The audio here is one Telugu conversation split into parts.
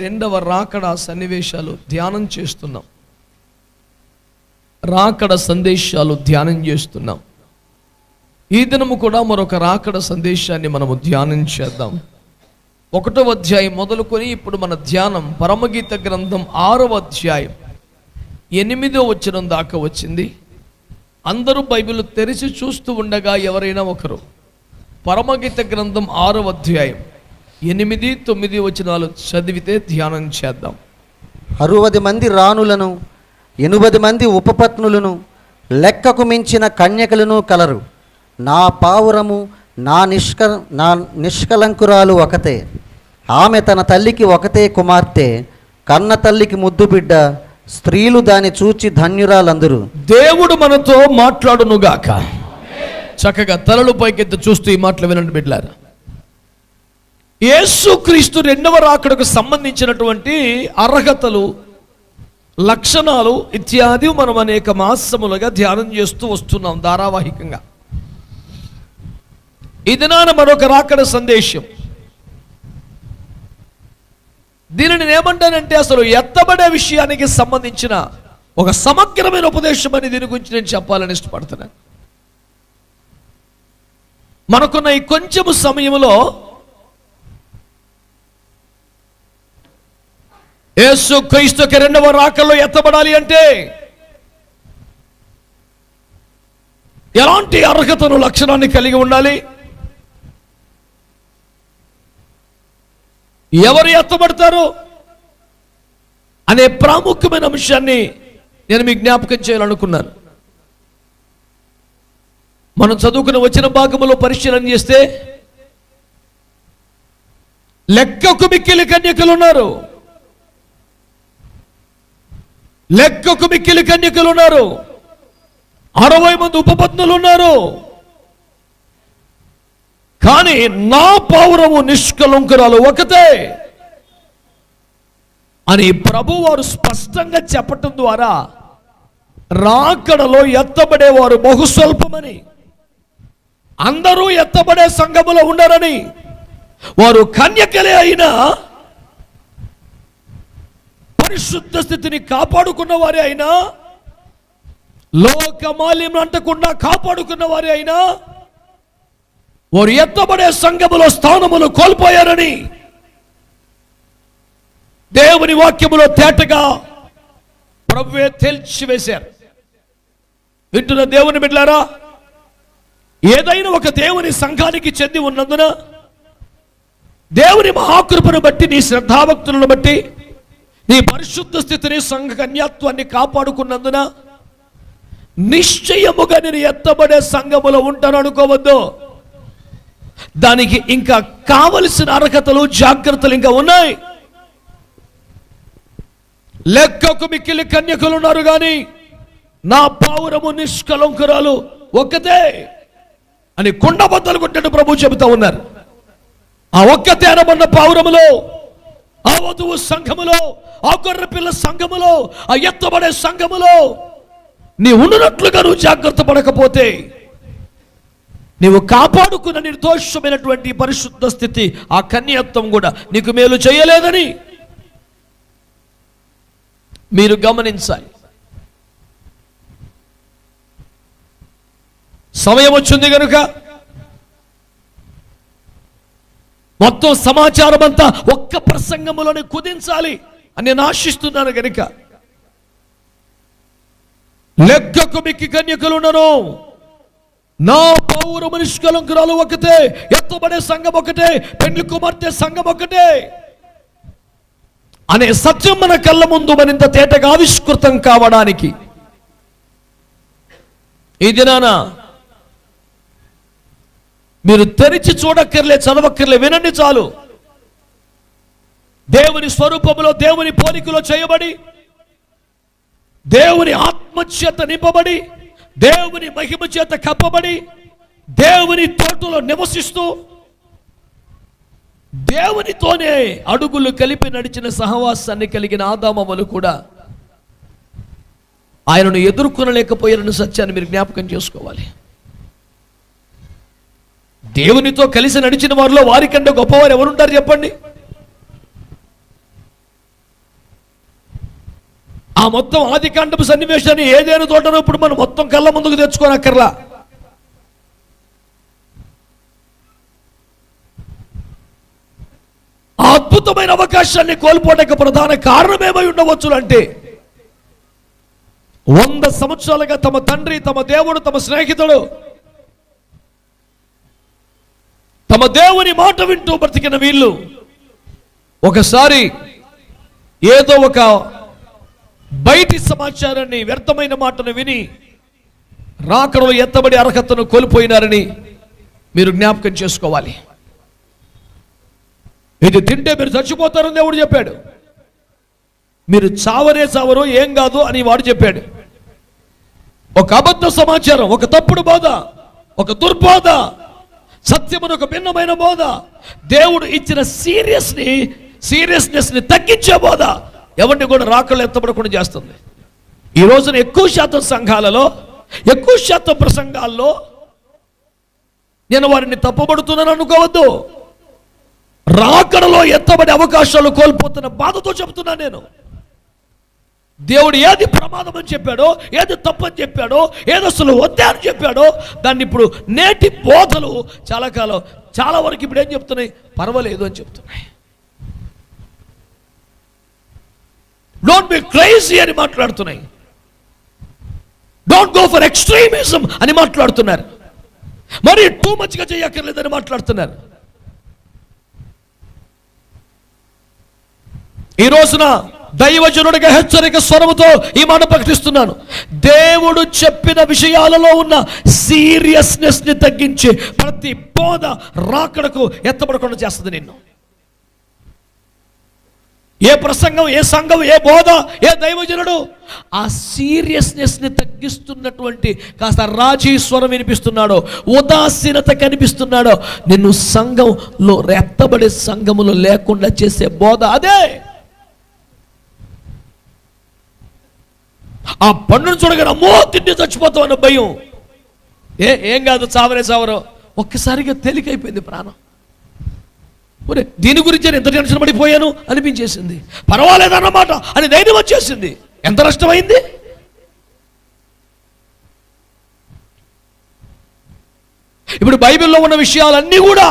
రెండవ రాకడ సన్నివేశాలు ధ్యానం చేస్తున్నాం. రాకడ సందేశాలు ధ్యానం చేస్తున్నాం. ఈ దినము కూడా మరొక రాకడ సందేశాన్ని మనము ధ్యానం చేద్దాం. 1వ అధ్యాయం మొదలుకొని ఇప్పుడు మన ధ్యానం పరమగీత గ్రంథం 6వ అధ్యాయం 8వ వచనం దాకా వచ్చింది. అందరూ బైబిల్ తెరిచి చూస్తూ ఉండగా ఎవరైనా ఒకరు పరమగీత గ్రంథం 6వ అధ్యాయం 8, 9 వచనాలు చదివితే ధ్యానం చేద్దాం. 60 మంది రాణులను 80 మంది ఉపపత్నులను లెక్కకు మించిన కన్యకలను కలరు. నా పావురము నా నిష్కలంకురాలు ఒకతే. ఆమె తన తల్లికి ఒకతే కుమార్తె, కన్న తల్లికి ముద్దు బిడ్డ. స్త్రీలు దాన్ని చూచి ధన్యురాలందరూ. దేవుడు మనతో మాట్లాడునుగాక. చక్కగా తలలు పైకెత్తి చూస్తూ ఈ మాటలు వినండి బిడ్డలారా. యేసుక్రీస్తు రెండవ రాకడకు సంబంధించినటువంటి అర్హతలు, లక్షణాలు ఇత్యాది మనం అనేక మాసములుగా ధ్యానం చేస్తూ వస్తున్నాం ధారావాహికంగా. ఈ దినాన మరొక రాకడ సందేశం. దీనిని ఏమంటానంటే అసలు ఎత్తబడే విషయానికి సంబంధించిన ఒక సమగ్రమైన ఉపదేశం అని దీని గురించి నేను చెప్పాలని ఇష్టపడుతున్నాను. మనకున్న ఈ కొంచెము సమయంలో యేసు క్రీస్తుకి రెండవ రాకల్లో ఎత్తబడాలి అంటే ఎలాంటి అర్హతను, లక్షణాన్ని కలిగి ఉండాలి? ఎవరు ఎత్తబడతారు అనే ప్రాముఖ్యమైన అంశాన్ని నేను మీకు జ్ఞాపకం చేయాలనుకున్నాను. మనం చదువుకున్న వచన భాగంలో పరిశీలన చేస్తే లెక్కకు మిక్కిలి కన్యకలు ఉన్నారు. లెక్కకు మిక్కిలి కన్యకలు ఉన్నారు. 60 మంది ఉపపత్నులు ఉన్నారు. కానీ నా పావురము నిష్కలంకురాలు ఒకతే అని ప్రభువారు స్పష్టంగా చెప్పటం ద్వారా రాకడలో ఎత్తబడేవారు బహుస్వల్పమని, అందరూ ఎత్తబడే సంఘములో ఉండరని, వారు కన్యకలే అయినా పరిశుద్ధ స్థితిని కాపాడుకున్న వారే అయినా, లోకమాల్యం అంటకుండా కాపాడుకున్న వారే అయినా వారు ఎత్తబడే సంఘములో స్థానములు కోల్పోయారని దేవుని వాక్యములో తేటగా ప్రభువే తేల్చివేశారు. వింటున్న దేవుని బిడ్డలారా, ఏదైనా ఒక దేవుని సంఘానికి చెంది ఉన్నందున, దేవుని మహాకృపను బట్టి, నీ శ్రద్ధాభక్తులను బట్టి, నీ పరిశుద్ధ స్థితిని, సంఘ కన్యాత్వాన్ని కాపాడుకున్నందున నిశ్చయముగా నేను ఎత్తబడే సంఘములో ఉంటాను అనుకోవద్దు. దానికి ఇంకా కావలసిన అర్హతలు, జాగ్రత్తలు ఇంకా ఉన్నాయి. లెక్కకు మిక్కిలి కన్యకలు ఉన్నారు, కానీ నా పావురము నిష్కలంకురాలు ఒక్కతే అని కుండబద్దలు కొట్టినట్టు ప్రభు చెబుతా ఉన్నారు. ఆ ఒక్కతే అనబడిన పావురములో, ఆ వధువు సంఘములో, ఆ గొర్రె పిల్ల సంఘములో, ఆ ఎత్తబడే సంఘములో నీ ఉన్నట్లుగా నువ్వు జాగ్రత్త పడకపోతే, నీవు కాపాడుకున్న నిర్దోషమైనటువంటి పరిశుద్ధ స్థితి, ఆ కన్యత్వం కూడా నీకు మేలు చేయలేదని మీరు గమనించాలి. సమయం వచ్చింది కనుక మొత్తం సమాచారం అంతా ఒక్క ప్రసంగములోనే కుదించాలి అని నేను ఆశిస్తున్నాను. కనుక లెక్కకు మిక్కి కన్యకలున్నను, నా పావురము నిష్కలంకురాలు ఒకటే, ఎత్తబడే సంఘం ఒకటే, పెండ్లి కుమార్తె సంఘం ఒకటే అనే సత్యం మన కళ్ళ ముందు మరింత తేటగా ఆవిష్కృతం కావడానికి ఈ దినాన మీరు తెరిచి చూడక్కర్లే, చదవక్కర్లే, వినండి చాలు. దేవుని స్వరూపములో, దేవుని పోలికలో చేయబడి, దేవుని ఆత్మచేత నింపబడి, దేవుని మహిమ చేత కప్పబడి, దేవుని తోటలో నివసిస్తూ, దేవునితోనే అడుగులు కలిపి నడిచిన సహవాసాన్ని కలిగిన ఆదామవలు కూడా ఆయనను ఎదుర్కొనలేకపోయారన్న సత్యాన్ని మీరు జ్ఞాపకం చేసుకోవాలి. దేవునితో కలిసి నడిచిన వారిలో వారికంటే గొప్పవారు ఎవరుంటారు చెప్పండి? ఆ మొత్తం ఆదికాండపు సన్నివేశాన్ని ఏదైనా తోటనో ఇప్పుడు మనం మొత్తం కళ్ళ ముందుకు తెచ్చుకోనక్కర్లా. ఆ అద్భుతమైన అవకాశాన్ని కోల్పోవడానికి ప్రధాన కారణం ఏమై ఉండవచ్చు అంటే 100 సంవత్సరాలుగా తమ తండ్రి, తమ దేవుడు, తమ స్నేహితుడు, తమ దేవుని మాట వింటూ బ్రతికిన వీళ్ళు ఒకసారి ఏదో ఒక బయటి సమాచారాన్ని, వ్యర్థమైన మాటను విని రాకడలో ఎత్తబడి అర్హతను కోల్పోయినారని మీరు జ్ఞాపకం చేసుకోవాలి. ఇది తింటే మీరు చచ్చిపోతారని దేవుడు చెప్పాడు. మీరు చావనే చావరు, ఏం కాదు అని వాడు చెప్పాడు. ఒక అబద్ధ సమాచారం, ఒక తప్పుడు బోధ, ఒక దుర్బోధ, సత్యమును ఒక భిన్నమైన బోధ, దేవుడు ఇచ్చిన సీరియస్నెస్ ని తగ్గించే బోధ ఎవరిని కూడా రాకళ్ళు ఎత్తబడకుండా చేస్తుంది. ఈ రోజున ఎక్కువ శాతం సంఘాలలో, ఎక్కువ శాతం ప్రసంగాల్లో నేను వారిని తప్పుబడుతున్నాను అనుకోవద్దు. రాకడలో ఎత్తబడే అవకాశాలు కోల్పోతున్న బాధతో చెబుతున్నా నేను. దేవుడు ఏది ప్రమాదం అని చెప్పాడో, ఏది తప్పని చెప్పాడో, ఏది అసలు వద్దే అని చెప్పాడో దాన్ని ఇప్పుడు నేటి బోధలు చాలా వరకు ఇప్పుడు ఏం చెప్తున్నాయి, పర్వాలేదు అని చెప్తున్నాయి. డోంట్ బి క్రేజీ అని మాట్లాడుతున్నాయి. డోంట్ గో ఫర్ ఎక్స్ట్రీమిజం అని మాట్లాడుతున్నారు. మరి టూ మచ్గా చేయక్కర్లేదని మాట్లాడుతున్నారు. ఈ రోజున దైవజనుడిగా హెచ్చరిక స్వరముతో ఈ మాట ప్రకటిస్తున్నాను. దేవుడు చెప్పిన విషయాలలో ఉన్న సీరియస్నెస్ ని తగ్గించి ప్రతి బోధ రాకడకు ఎత్తబడకుండా చేస్తుంది నిన్ను. ఏ ప్రసంగం, ఏ సంఘం, ఏ బోధ, ఏ దైవజనుడు ఆ సీరియస్నెస్ ని తగ్గిస్తున్నటువంటి కాస్త రాజీ స్వరం వినిపిస్తున్నాడో, ఉదాసీనత కనిపిస్తున్నాడో, నిన్ను సంఘంలో ఎత్తబడే సంఘములో లేకుండా చేసే బోధ అదే. ఆ పండును చూడగానే అమ్మో తిండి చచ్చిపోతాం అన్న భయం. ఏం కాదు, చావరే చావరో. ఒక్కసారిగా తేలికైపోయింది ప్రాణం. దీని గురించి నేను ఎంత టెన్షన్ పడిపోయాను అనిపించేసింది. పర్వాలేదన్నమాట అని ధైర్యం వచ్చేసింది. ఎంత నష్టమైంది. ఇప్పుడు బైబిల్లో ఉన్న విషయాలన్నీ కూడా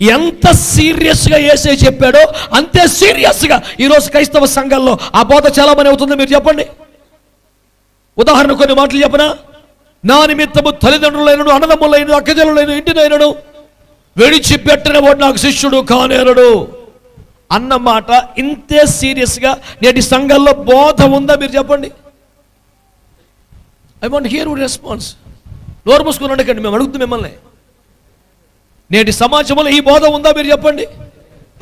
ఎంత సీరియస్గా యేసే చెప్పాడో అంతే సీరియస్గా ఈరోజు క్రైస్తవ సంఘాల్లో ఆ బోధ చాలా మంది అవుతుందో మీరు చెప్పండి. ఉదాహరణ కొన్ని మాటలు చెప్పనా. నా నిమిత్తము తల్లిదండ్రులైనను, అన్నదమ్ములైన, అక్కజనులైన, ఇంటినైనను విడిచిపెట్టిన వాడు నాకు శిష్యుడు కానేరడు అన్న మాట ఇంతే సీరియస్గా నేటి సంఘాల్లో బోధ ఉందా మీరు చెప్పండి. I want hear your response. నోరు మూసుకుని ఉండకండి, మేము అడుగుతాం మిమ్మల్ని. నేటి సమాజంలో ఈ బోధ ఉందా మీరు చెప్పండి.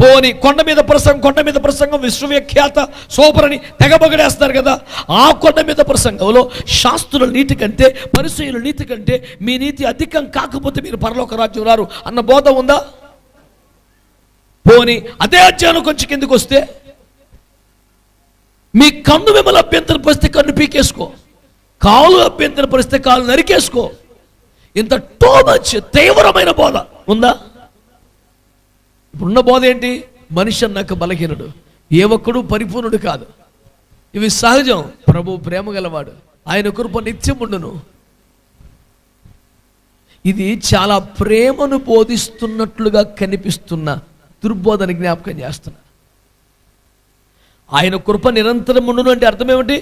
పోని కొండ మీద ప్రసంగం విశ్వవిఖ్యాత సూపర్ అని తెగబగడేస్తారు కదా. ఆ కొండ మీద ప్రసంగంలో శాస్త్రుల నీతి కంటే, పరిసయ్యుల నీతి కంటే మీ నీతి అధికం కాకపోతే మీరు పరలోక రాజ్యం రారు అన్న బోధ ఉందా. పోని అదే అధ్యాయం కొంచెం కిందకు వస్తే మీ కన్ను మిమ్మల్ని అభ్యంతరం పరిస్తే కన్ను పీకేసుకో, కాలు అభ్యంతరం పరిస్తే కాలు నరికేసుకో. ఇంత టూ మచ్ తీవ్రమైన బోధ ఉందా. ఇప్పుడున్న బోధ ఏంటి? మనిషి అన్నాక బలహీనుడు, ఏ ఒక్కడు పరిపూర్ణుడు కాదు. ఇవి సహజం. ప్రభు ప్రేమ గలవాడు, ఆయన కృప నిత్యం ఉండును. ఇది చాలా ప్రేమను బోధిస్తున్నట్లుగా కనిపిస్తున్న దుర్బోధని జ్ఞాపకం చేస్తున్నా. ఆయన కృప నిరంతరం ఉండును అంటే అర్థం ఏమిటి?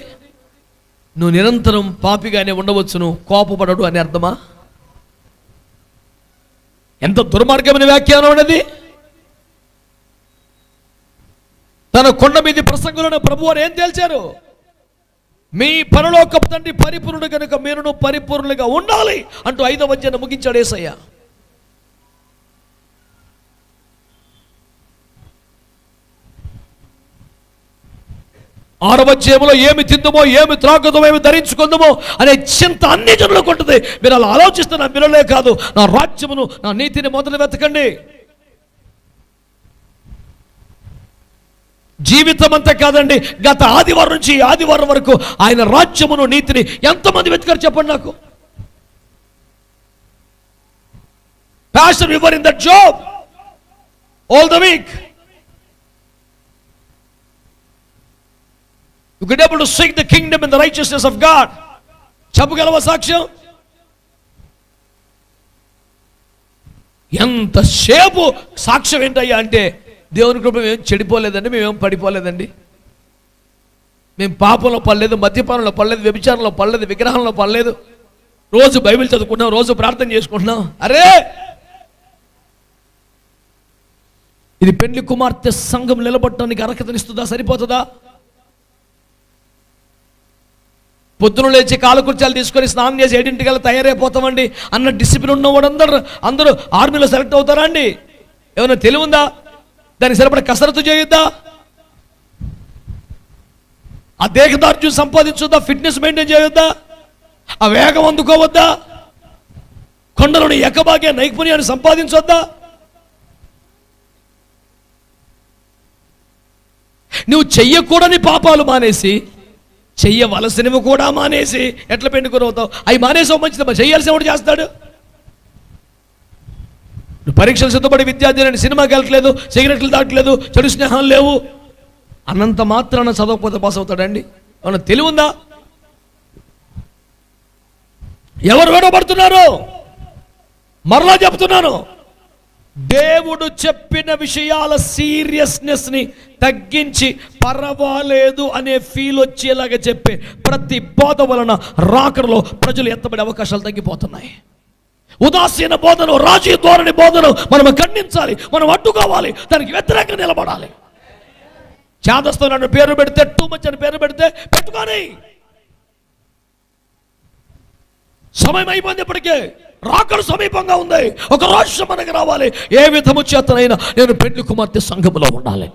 నువ్వు నిరంతరం పాపిగానే ఉండవచ్చును, కోపపడడు అని అర్థమా? ఎంత దుర్మార్గమైన వ్యాఖ్యానం అనేది. తన కొండ మీద ప్రసంగంలోనే ప్రభువారు ఏం తేల్చారు? మీ పరలోకపు తండ్రి పరిపూర్ణుడు కనుక మీరును పరిపూర్ణులుగా ఉండాలి అంటూ 5వ అధ్యాయం ముగించాడు యేసయ్య. ఆరవ అధ్యాయంలో ఏమి తిందుమో, ఏమి త్రాగుదామో, ఏమి ధరించుకుందామో అనే చింత అన్ని జనులకు ఉంటుంది. మీరు అలా ఆలోచిస్తున్న మీరులే కాదు, నా రాజ్యమును, నా నీతిని మొదలు వెతకండి. జీవితం అంతా కాదండి, గత ఆదివారం నుంచి ఆదివారం వరకు ఆయన రాజ్యమును, నీతిని ఎంతమంది వెతకారు చెప్పండి నాకు. Pastor, we were in that job all the week. You could able to seek the kingdom and the righteousness of God. చెప్పగలవా సాక్ష్యం? ఎంతసేపు సాక్ష్యం ఏంటయ్యా అంటే, దేవుని కృప మేము చెడిపోలేదండి, మేమేం పడిపోలేదండి, మేము పాపంలో పడలేదు, మద్యపానంలో పడలేదు, వ్యభిచారంలో పడలేదు, విగ్రహంలో పడలేదు, రోజు బైబిల్ చదువుకుంటున్నాం, రోజు ప్రార్థన చేసుకుంటున్నాం. అరే, ఇది పెండ్లి కుమార్తె సంఘం నిలబడటానికి అర్హతనిస్తుందా? సరిపోతుందా? పొద్దున లేచి కాలకృత్యాలు తీసుకొని స్నానం చేసి 7 తయారైపోతామండి అన్న డిసిప్లిన్ ఉన్నవాడు అందరూ ఆర్మీలో సెలెక్ట్ అవుతారా అండి? ఏమైనా తెలివి ఉందా? దానికి సరిపడ కసరత్తు చేయొద్దా? ఆ దేహదార్జ్యం సంపాదించొద్దా? Fitness maintain చేయొద్దా? ఆ వేగం అందుకోవద్దా? కొండలను ఎక్కబాగే నైపుణ్యాన్ని సంపాదించొద్దా? నువ్వు చెయ్యకూడని పాపాలు మానేసి చెయ్యవలసినవి కూడా మానేసి ఎట్లా పెండుకునవుతావు? అవి మానేసావు మంచిదమ్మా, చెయ్యాల్సిన వాడు చేస్తాడు. పరీక్షలు సిద్ధపడి విద్యార్థి సినిమాకి వెళ్ళట్లేదు, సిగరెట్లు దాటలేదు, చెడు స్నేహాలు లేవు అన్నంత మాత్రాన చదవకపోతే పాస్ అవుతాడండి? అవునా? తెలివి ఉందా? ఎవరు విడబడుతున్నారు? మరలా చెప్తున్నాను, దేవుడు చెప్పిన విషయాల సీరియస్నెస్ ని తగ్గించి పర్వాలేదు అనే ఫీల్ వచ్చేలాగా చెప్పే ప్రతి బోధ వలన రాకడలో ప్రజలు ఎత్తబడే అవకాశాలు తగ్గిపోతున్నాయి. ఉదాసీన బోధను, రాజీ ధోరణి బోధను మనం ఖండించాలి, మనం అడ్డుకోవాలి, దానికి వ్యతిరేకంగా నిలబడాలి. చాదస్తం నన్ను పేరు పెడితే, టూ మచ్ అని పేరు పెడితే పెట్టుకొని, సమయం అయిపోయింది, ఇప్పటికే రాకడ సమీపంగా ఉంది, ఒక రోజు మనకు రావాలి. ఏ విధము చేతనైనా నేను పెండ్లి కుమార్తె సంఘములో ఉండాలి.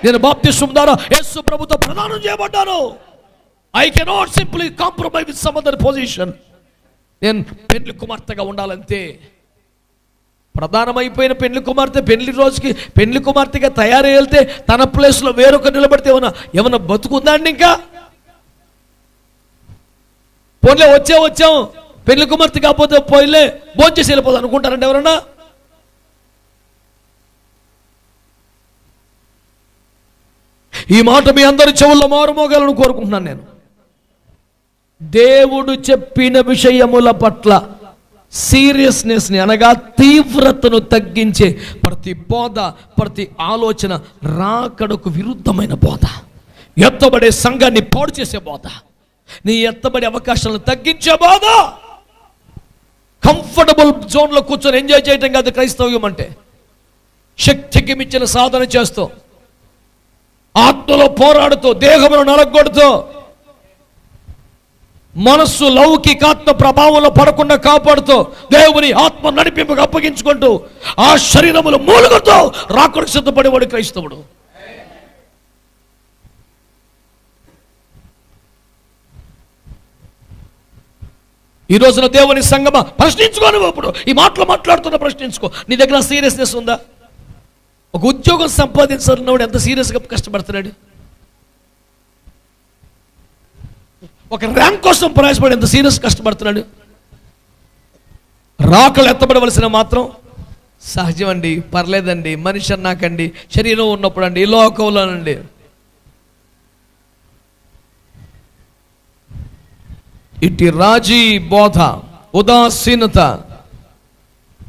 నేను బాప్తిస్మం ద్వారా యేసు ప్రభుతో ప్రదానం చేయబడ్డాను. I cannot simply compromise with some other position. నేను పెండ్లి కుమార్తెగా ఉండాలంతే. ప్రధానమైపోయిన పెండ్లి కుమార్తె పెళ్లి రోజుకి పెండ్లి కుమార్తెగా తయారై వెళ్తే తన ప్లేస్లో వేరొక నిలబడితే ఏమన్నా బతుకుందా అండి? ఇంకా పోన్లే వచ్చాం పెళ్లి కుమార్తె కాకపోతే పోయిలే భోంచేసి వెళ్ళిపోదు అనుకుంటారండి ఎవరన్నా? ఈ మాట మీ అందరి చెవుల్లో మారుమోగాలను కోరుకుంటున్నాను. నేను దేవుడు చెప్పిన విషయముల పట్ల సీరియస్నెస్ని అనగా తీవ్రతను తగ్గించే ప్రతి బోధ, ప్రతి ఆలోచన రాకడకు విరుద్ధమైన బోధ, ఎత్తబడే సంఘాన్ని పాడు చేసే బోధ, నీ ఎత్తబడే అవకాశాలను తగ్గించే బోధ. కంఫర్టబుల్ జోన్లో కూర్చొని ఎంజాయ్ చేయటం కాదు క్రైస్తవ్యం అంటే. శక్తికి మించిన సాధన చేస్తూ, ఆత్మలో పోరాడుతూ, దేహమును నలగొడుతూ, మనస్సు లౌకికాత్మ ప్రభావంలో పడకుండా కాపాడుతూ, దేవుని ఆత్మ నడిపింపుకు అప్పగించుకుంటూ, ఆ శరీరములు మూలుగుతూ రాకడకు సిద్ధపడేవాడు క్రైస్తవుడు. ఈ రోజున దేవుని సంగమా, ప్రశ్నించుకోను. ఇప్పుడు ఈ మాటలు మాట్లాడుతున్నా, ప్రశ్నించుకో. నీ దగ్గర సీరియస్నెస్ ఉందా? ఒక ఉద్యోగం సంపాదించాలన్నవాడు ఎంత సీరియస్గా కష్టపడుతున్నాడు? ఒక ర్యాంక్ కోసం ప్రయాసపడి ఎంత సీరియస్ కష్టపడుతున్నాడు? రాకలు ఎత్తబడవలసిన మాత్రం సహజం అండి, పర్లేదండి, మనిషి అన్నాకండి, శరీరం ఉన్నప్పుడు అండి, ఈ లోకంలోనండి. ఇటు రాజీ బోధ, ఉదాసీనత,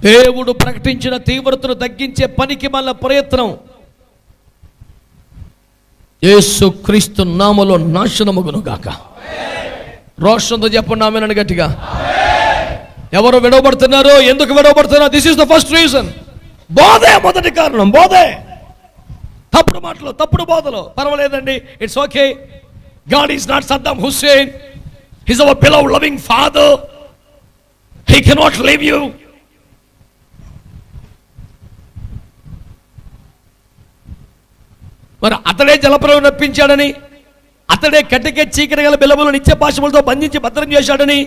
దేవుడు ప్రకటించిన తీవ్రతను తగ్గించే పనికి మళ్ళా ప్రయత్నం యేసు క్రీస్తు నామములో నాశనమగును గాక. రోషంతో చెప్పండి ఆమేన్ గట్టిగా. ఎవరు విడవబడుతున్నారు? ఎందుకు విడవబడుతున్నారు? This is the first reason. బోధే మొదటి కారణం. బోధే, తప్పుడు మాటలు, తప్పుడు బోధలు. పర్వాలేదండి, it's okay. God is not Saddam Hussein. He's our beloved loving father. He cannot leave you. మరి అతడే జలప్రలయం రప్పించాడని, అతడే కట్టెకే చీకటి గల బిలములు నిత్య పాశములతో బంధించి భద్రం చేశాడని,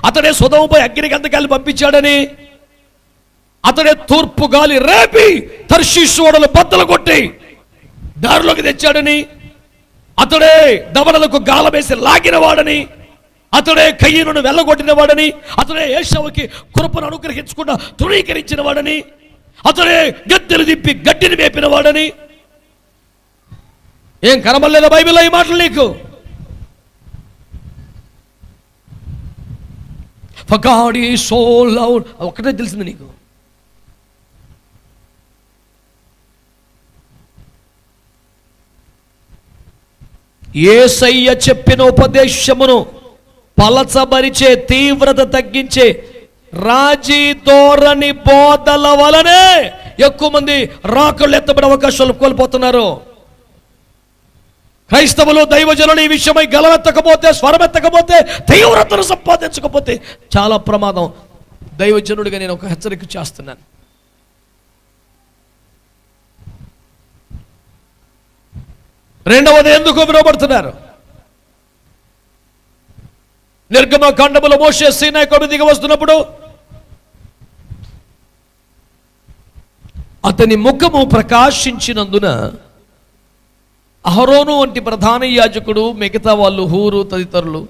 అతడే సొదొమపై అగ్ని గంధకాలు పంపించాడని, అతడే తూర్పు గాలి రేపి తర్షీషు ఓడలు బద్దలు కొట్టి దారిలోకి తెచ్చాడని, అతడే దవడలకు గాలమేసి లాగిన వాడని, అతడే కయ్యను వెళ్ళగొట్టిన వాడని, అతడే ఏశావుకి కృపను అనుగ్రహించకుండా తృణీకరించిన వాడని, అతడే గద్దెలు తిప్పి గడ్డిని మేపిన వాడని. ఏం కనబడలేదా బైబిల్లో ఈ మాటలు నీకు? For God is so loud. ఒకటే తెలిసింది నీకు. యేసయ్య చెప్పిన ఉపదేశమును పలచబరిచే, తీవ్రత తగ్గించే రాజీ ధోరణి బోధల వలనే ఎక్కువ మంది రాకళ్ళు ఎత్తబడే అవకాశాలు కోల్పోతున్నారు. క్రైస్తవులు దైవజనులు ఈ విషయమై గలవెత్తకపోతే, స్వరమెత్తకపోతే, తీవ్రతను సంపాదించకపోతే చాలా ప్రమాదం. దైవజనుడిగా నేను ఒక హెచ్చరిక చేస్తున్నాను. రెండవది, ఎందుకు వినబడుతున్నారు? నిర్గమకాండములో మోషే సీనాయి కొండ దిగి వస్తున్నప్పుడు అతని ముఖము ప్రకాశించినందున అహరోను వంటి ప్రధాన యాజకుడు, మిగతా వాళ్ళు, హూరు తదితరులు,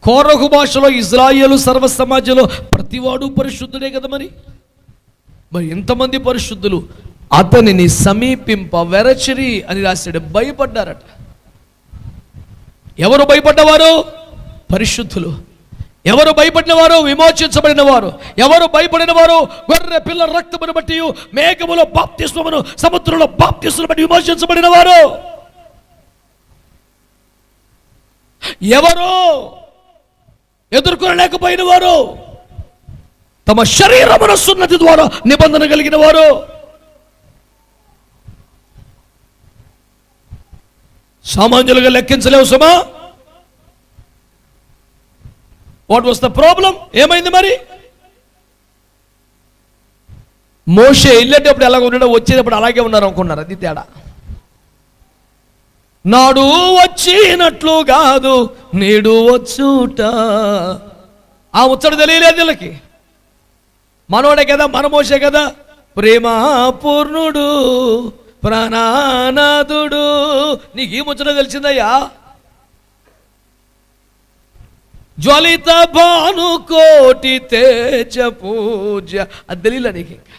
కోరహు భాషలో ఇజ్రాయేలు సర్వ సమాజంలో ప్రతివాడు పరిశుద్ధుడే కదా. మరి ఇంతమంది పరిశుద్ధులు అతనిని సమీపింప వెరచిరి అని రాశాడు. భయపడ్డారట. ఎవరు భయపడ్డవారు? పరిశుద్ధులు. ఎవరు భయపడిన వారు? విమోచించబడిన వారు. ఎవరు భయపడిన వారు? గొర్రె పిల్ల రక్తమును బట్టి, మేఘములో బాప్తిస్మమును, సముద్రంలో బాప్తిస్మను బట్టి విమోచించబడిన వారు. ఎవరు ఎదుర్కొనలేకపోయిన వారు? తమ శరీరమున సున్నతి ద్వారా నిబంధన కలిగిన వారు. సామాన్యులుగా లెక్కించలేవు సుమా. What was the problem? ఏమైంది మరి? మోషే వెళ్ళేటప్పుడు ఎలాగ ఉన్నాడో వచ్చేటప్పుడు అలాగే ఉన్నారు అనుకున్నారు. అది తేడా. నాడు వచ్చినట్లు కాదు, నేడు వచ్చుట. ఆ ముచ్చట తెలియలేదు వీళ్ళకి. మనోడే కదా, మన మోషే కదా. ప్రేమ పూర్ణుడు, ప్రాణనాథుడు. నీకు ఈ ముచ్చట తెలిసిందయ్యా? జ్వలిత భాను కోటి తేజ పూజ, అది తెలియలే నీకు. ఇంకా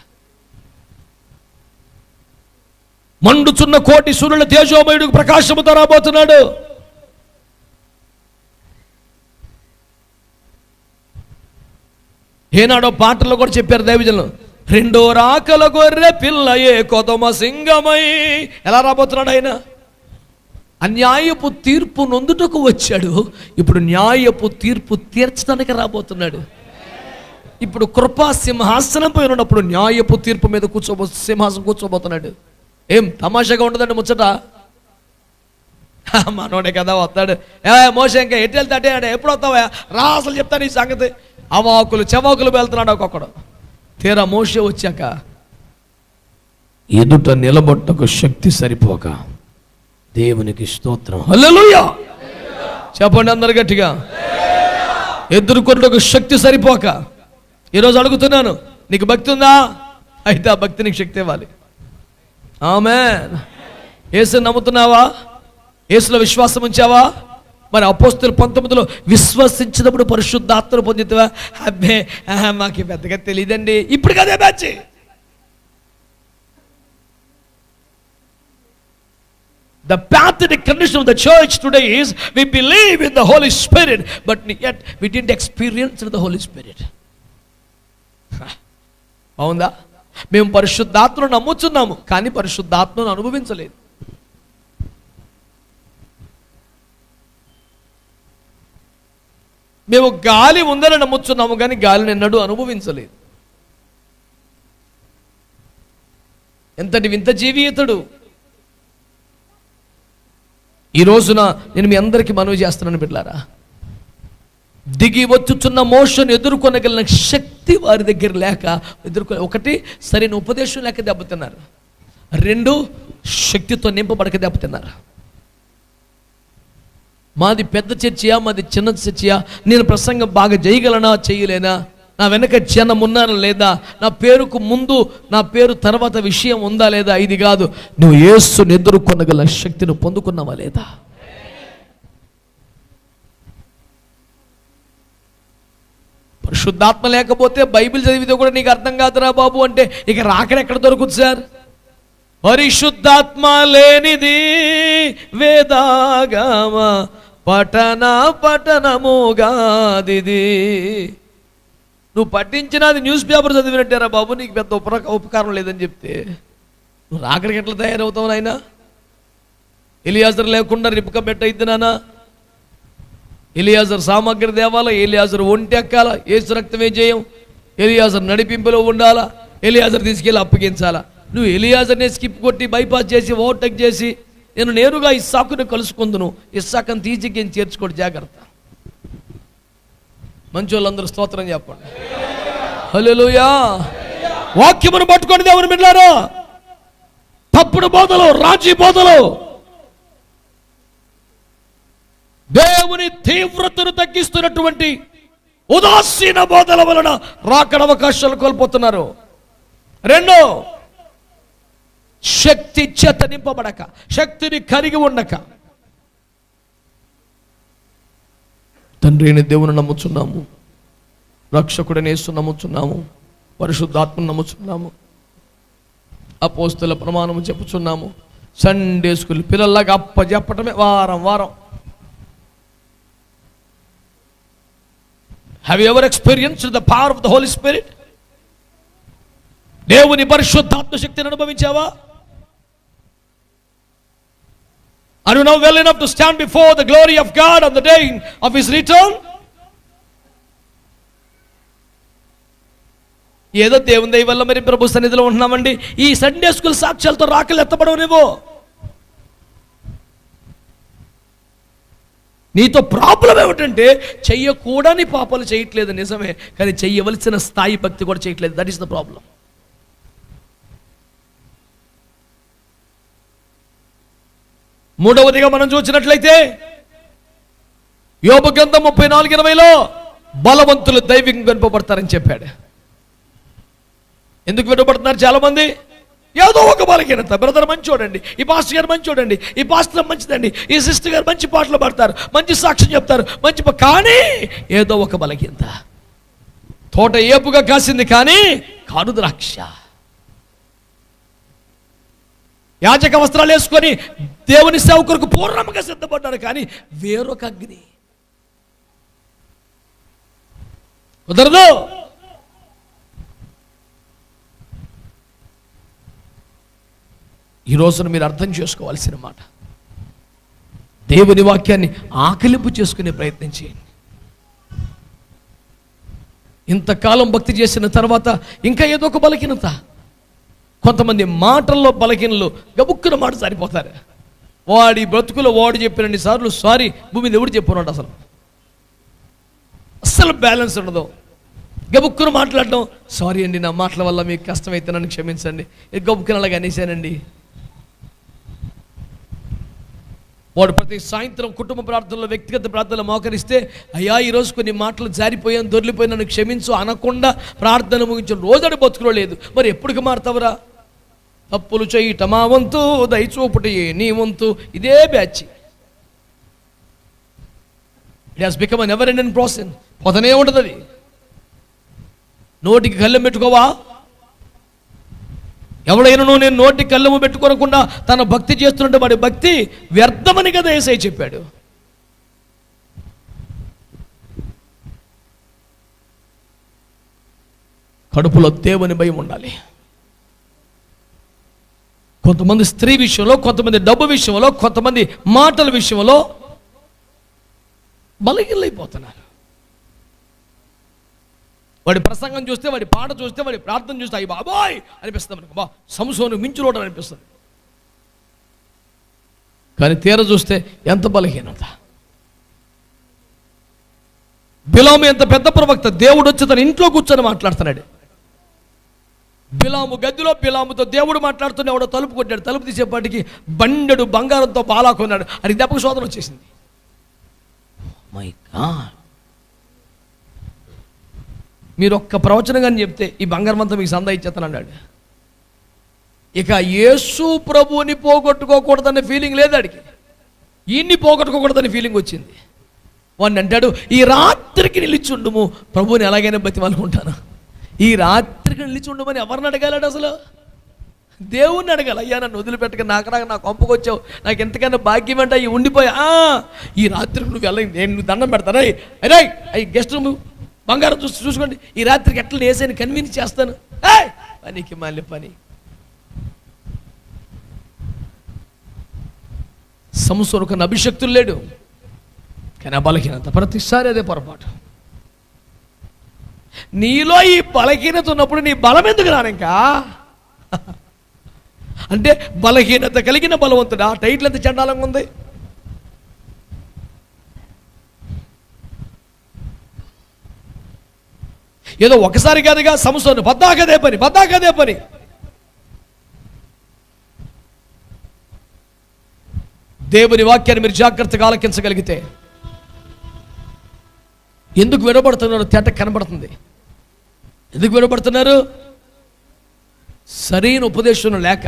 మండుచున్న కోటి సూర్యుల తేజోమయుడు ప్రకాశముతో రాబోతున్నాడు. ఏనాడో పాటల్లో కూడా చెప్పారు దైవజనులు, రెండో రాకల గొర్రె పిల్లయే కొదమ సింగమై. ఎలా రాబోతున్నాడు ఆయన? అన్యాయపు తీర్పు నొందుటకు వచ్చాడు. ఇప్పుడు న్యాయపు తీర్పు తీర్చడానికి రాబోతున్నాడు. ఇప్పుడు కృపా సింహాసనం పైన ఉన్నప్పుడు న్యాయపు తీర్పు మీద సింహాసనం కూర్చోబోతున్నాడు. ఏం తమాషాగా ఉండదండి ముచ్చట? మనోడే కదా వస్తాడు. మోసే ఇంకా ఎటు వెళ్తాడే అంటే, ఎప్పుడు వస్తావా రా, అసలు చెప్తాను ఈ సంగతి. అవాకులు చెవాకులు వెళ్తున్నాడు ఒక్కొక్కడు. తీరా మోసే వచ్చాక ఎదుట నిలబొట్టకు శక్తి సరిపోక, దేవునికి స్తోత్రం, హల్లెలూయా చెప్పండి అందరు గట్టిగా. ఎదుర్కొన్నకు శక్తి సరిపోక, ఈరోజు అడుగుతున్నాను, నీకు భక్తి ఉందా? అయితే ఆ భక్తి నీకు శక్తి ఇవ్వాలి. ఆమేన్. యేసుని నమ్ముతున్నావా? యేసులో విశ్వాసం ఉంచావా? మరి అపోస్తలుల 19లో విశ్వసించినప్పుడు పరిశుద్ధాత్మను పొందితవా? అబ్బే మాకు పెద్దగా తెలియదండి. ఇప్పుడు కదే batch. The pathetic condition of the church today is we believe in the Holy Spirit, but yet we didn't experience the Holy Spirit. అవునా? మేము పరిశుద్ధాత్మను నమ్ముచున్నాము, కానీ పరిశుద్ధాత్మను అనుభవించలేదు. మేము గాలి ఉందని నమ్ముచున్నాము, కానీ గాలిని ఎన్నడూ అనుభవించలేదు. ఎంతటి వింత జీవి ఇతడు. ఈ రోజున నేను మీ అందరికీ మనవి చేస్తున్నాను బిడ్డలారా, దిగి వచ్చుచున్న మోషను ఎదుర్కొనగలిగిన శక్తి వారి దగ్గర లేక ఒకటి సరైన ఉపదేశం లేక దెబ్బతిన్నారు, రెండు శక్తితో నింపబడక దెబ్బతిన్నారు. మాది పెద్ద చర్చయా, మాది చిన్న చర్చయా, నేను ప్రసంగం బాగా చేయగలనా చేయలేనా, నా వెనక జనం ఉన్నారా లేదా, నా పేరుకు ముందు నా పేరు తర్వాత విషయం ఉందా లేదా, ఇది కాదు. నువ్వు యేసుని ఎదుర్కొనగల శక్తిని పొందుకున్నావా లేదా? పరిశుద్ధాత్మ లేకపోతే బైబిల్ చదివితే కూడా నీకు అర్థం కాదురా బాబు అంటే ఇక రాకడ ఎక్కడ దొరుకుతుంది సార్? పరిశుద్ధాత్మ లేనిది వేదాగమ పఠనముగాదిది. నువ్వు పట్టించినది న్యూస్ పేపర్ చదివినట్టారా బాబు, నీకు పెద్ద ఉపకారం లేదని చెప్తే నువ్వు రాకడికి ఎట్లా తయారవుతావు నాయన? ఎలియాజర్ లేకుండా రిబ్కా బెట్ట అయింది నాన్న. ఎలియాజర్ సామగ్రి దేవాలా, ఎలియాజర్ ఒంటి ఎక్కాలా, ఏసు రక్తమే చేయం, ఎలియాజర్ నడిపింపులో ఉండాలా, ఎలియాజర్ తీసుకెళ్ళి అప్పగించాలా. నువ్వు ఎలియాజర్నే స్కిప్ కొట్టి బైపాస్ చేసి ఓవర్టేక్ చేసి నేను నేరుగా ఇస్సాకుని కలుసుకుందును, ఇస్సాకుని తీసికి చేర్చుకోండి, జాగ్రత్త. మంచి వాళ్ళందరూ స్తోత్రం చెప్పండి. హల్లెలూయా. వాక్యమును పట్టుకోండి దేవుని బిడ్డలారా. తప్పుడు బోధలు, రాజీ బోధలు దేవుని తీవ్రతను తగ్గిస్తున్నటువంటి ఉదాసీన బోధల వలన రాకడ అవకాశాలు కోల్పోతున్నారు. రెండో, శక్తి చేత నింపబడక, శక్తిని కలిగి ఉండక. తండ్రి అయిన దేవుని నమ్ముచున్నాము, రక్షకుడైన యేసుని నమ్ముచున్నాము, పరిశుద్ధాత్మను నమ్ముచున్నాము, అపోస్తల ప్రమాణము చెప్పుచున్నాము. సండే స్కూల్ పిల్లల్లాగా అప్పచెప్పటమే వారం వారం. Have you ever experienced the power of the Holy Spirit? దేవుని పరిశుద్ధాత్మ శక్తిని అనుభవించావా? Are you now well enough to stand before the glory of God on the day of His return? ఏదో దేవుని దయ వల్ల మరి ప్రభు సన్నిధిలో ఉంటున్నామండి, ఈ సండే స్కూల్ సాక్ష్యాలతో రాకలు ఎత్తబడవనేవో. నీతో ప్రాబ్లం ఏమిటంటే చెయ్యకూడని పాపాలు చేయట్లేదు నిజమే, కానీ చెయ్యవలసిన స్థాయి భక్తి కూడా చేయట్లేదు. That is the problem. మూడవదిగా మనం చూసినట్లయితే యోబు గ్రంథం 34:20 బలవంతులు దైవికంగా వెనుకబడతారని చెప్పాడు. ఎందుకు వెనుకబడుతున్నారు చాలా మంది? ఏదో ఒక బలహీనత. బ్రదర్ మంచి చూడండి, ఈ పాస్టర్ గారు మంచి చూడండి, ఈ పాస్టర్ మంచిదండి, ఈ సిస్టర్ గారు మంచి పాటలు పాడతారు, మంచి సాక్ష్యం చెప్తారు, మంచి కానీ ఏదో ఒక బలహీనత. తోట ఏపుగా కాసింది కానీ కాను ద్రాక్ష. యాజక వస్త్రాలు వేసుకొని దేవుని సేవకులకు పూర్ణంగా సిద్ధపడ్డారు కానీ వేరొక అగ్ని. కుదరదు. ఈ రోజున మీరు అర్థం చేసుకోవాల్సిన మాట, దేవుని వాక్యాన్ని ఆకలింపు చేసుకునే ప్రయత్నం చేయండి. ఇంతకాలం భక్తి చేసిన తర్వాత ఇంకా ఏదో ఒక బలహీనత. కొంతమంది మాటల్లో బలహీనలు, గబుక్కున మాట సరిపోతారు. వాడి బ్రతుకులో వాడు చెప్పినన్ని సార్లు సారీ భూమి మీద ఎవడు చెప్పున్నాడు, అసలు బ్యాలెన్స్ ఉండదు. గబుక్కున మాట్లాడడం, సారీ అండి నా మాటల వల్ల మీకు కష్టమైతే నన్ను క్షమించండి, గబుక్కున అలాగే అనేసానండి. వాడు ప్రతి సాయంత్రం కుటుంబ ప్రార్థనలో, వ్యక్తిగత ప్రార్థనలో మోకరిస్తే, అయ్యా ఈరోజు కొన్ని మాటలు జారిపోయాను, దొర్లిపోయాను, నన్ను క్షమించు అనకుండా ప్రార్థన ముగించిన రోజు బతుకులో లేదు. మరి ఎప్పటికి మారుతావురా? తప్పులు చేయట మా వంతు, దయచూపుట నీ వంతు. ఇదే batch. It has become a never ending process. పోతనే ఉంటుంది అది. నోటికి కళ్ళెం పెట్టుకోవా? ఎవడైనా నేను నోటికి కళ్ళెము పెట్టుకోనకుండా తన భక్తి చేస్తుంటే వాడి భక్తి వ్యర్థమని కదా యేసయ్య చెప్పాడు. కడుపులో దేవుని భయం ఉండాలి. కొంతమంది స్త్రీ విషయంలో, కొంతమంది డబ్బు విషయంలో, కొంతమంది మాటల విషయంలో బలహీనైపోతున్నారు. వాడి ప్రసంగం చూస్తే, వాడి పాట చూస్తే, వాడి ప్రార్థన చూస్తే అయ్యి బాబోయ్ అనిపిస్తుంది మనకు. బా సంసోను మించులోడని అనిపిస్తుంది. కానీ తీర చూస్తే ఎంత బలహీనత. బిలాము ఎంత పెద్ద ప్రవక్త, దేవుడు వచ్చి తన ఇంట్లో కూర్చొని మాట్లాడుతున్నాడు. బిలాము గదిలో బిలాముతో దేవుడు మాట్లాడుతూనే ఎవడో తలుపు కొట్టాడు. తలుపు తీసేపాటికి బండెడు బంగారంతో బాలా కొన్నాడు. అది దెబ్బకు శోధన వచ్చేసింది. మై గాడ్, మీరు ఒక్క ప్రవచనం కానీ చెప్తే ఈ బంగారం అంతా మీకు సందా ఇచ్చేస్తాను అన్నాడు. ఇక యేసు ప్రభువుని పోగొట్టుకోకూడదనే ఫీలింగ్ లేదు అడిగి, ఈయన్ని పోగొట్టుకోకూడదనే ఫీలింగ్ వచ్చింది. వాడిని అంటాడు, ఈ రాత్రికి నిలిచుండుము, ప్రభువుని ఎలాగైనా బతిమాలుకుంటాను. ఈ రాత్రికి నిలిచుండమని ఎవరిని అడగాలంటే అసలు? దేవుణ్ణి అడగాలి. అయ్యా నన్ను వదిలిపెట్టక నాకు కొంపకు వచ్చావు, నాకు ఎంతకైనా భాగ్యం అంటే అవి ఉండిపోయా, ఈ రాత్రికి నువ్వు వెళ్ళ, నేను దండం పెడతాను. అరే అయ్యి గెస్ట్ రూమ్ బంగారం చూసుకోండి, ఈ రాత్రికి ఎట్లా వేసాను కన్విన్స్ చేస్తాను. పనికి మళ్ళీ పని. సంసోను కన్నా అభిషక్తులు లేడు, కానీ ఆ బలహీనత ప్రతిసారి అదే పొరపాటు. నీలో ఈ బలహీనత ఉన్నప్పుడు నీ బలం ఎందుకు రానింకా? అంటే బలహీనత కలిగిన బలవంతుడా? టైటిల్ ఎంత చండాలంగా ఉంది. ఏదో ఒకసారి కాదుగా సంసోను పద్దాకదే పని. దేవుని వాక్యాన్ని మీరు జాగ్రత్తగా ఆలకించగలిగితే ఎందుకు వినబడుతున్నారో తేట కనబడుతుంది. ఎందుకు వినబడుతున్నారు? సరైన ఉపదేశం లేక,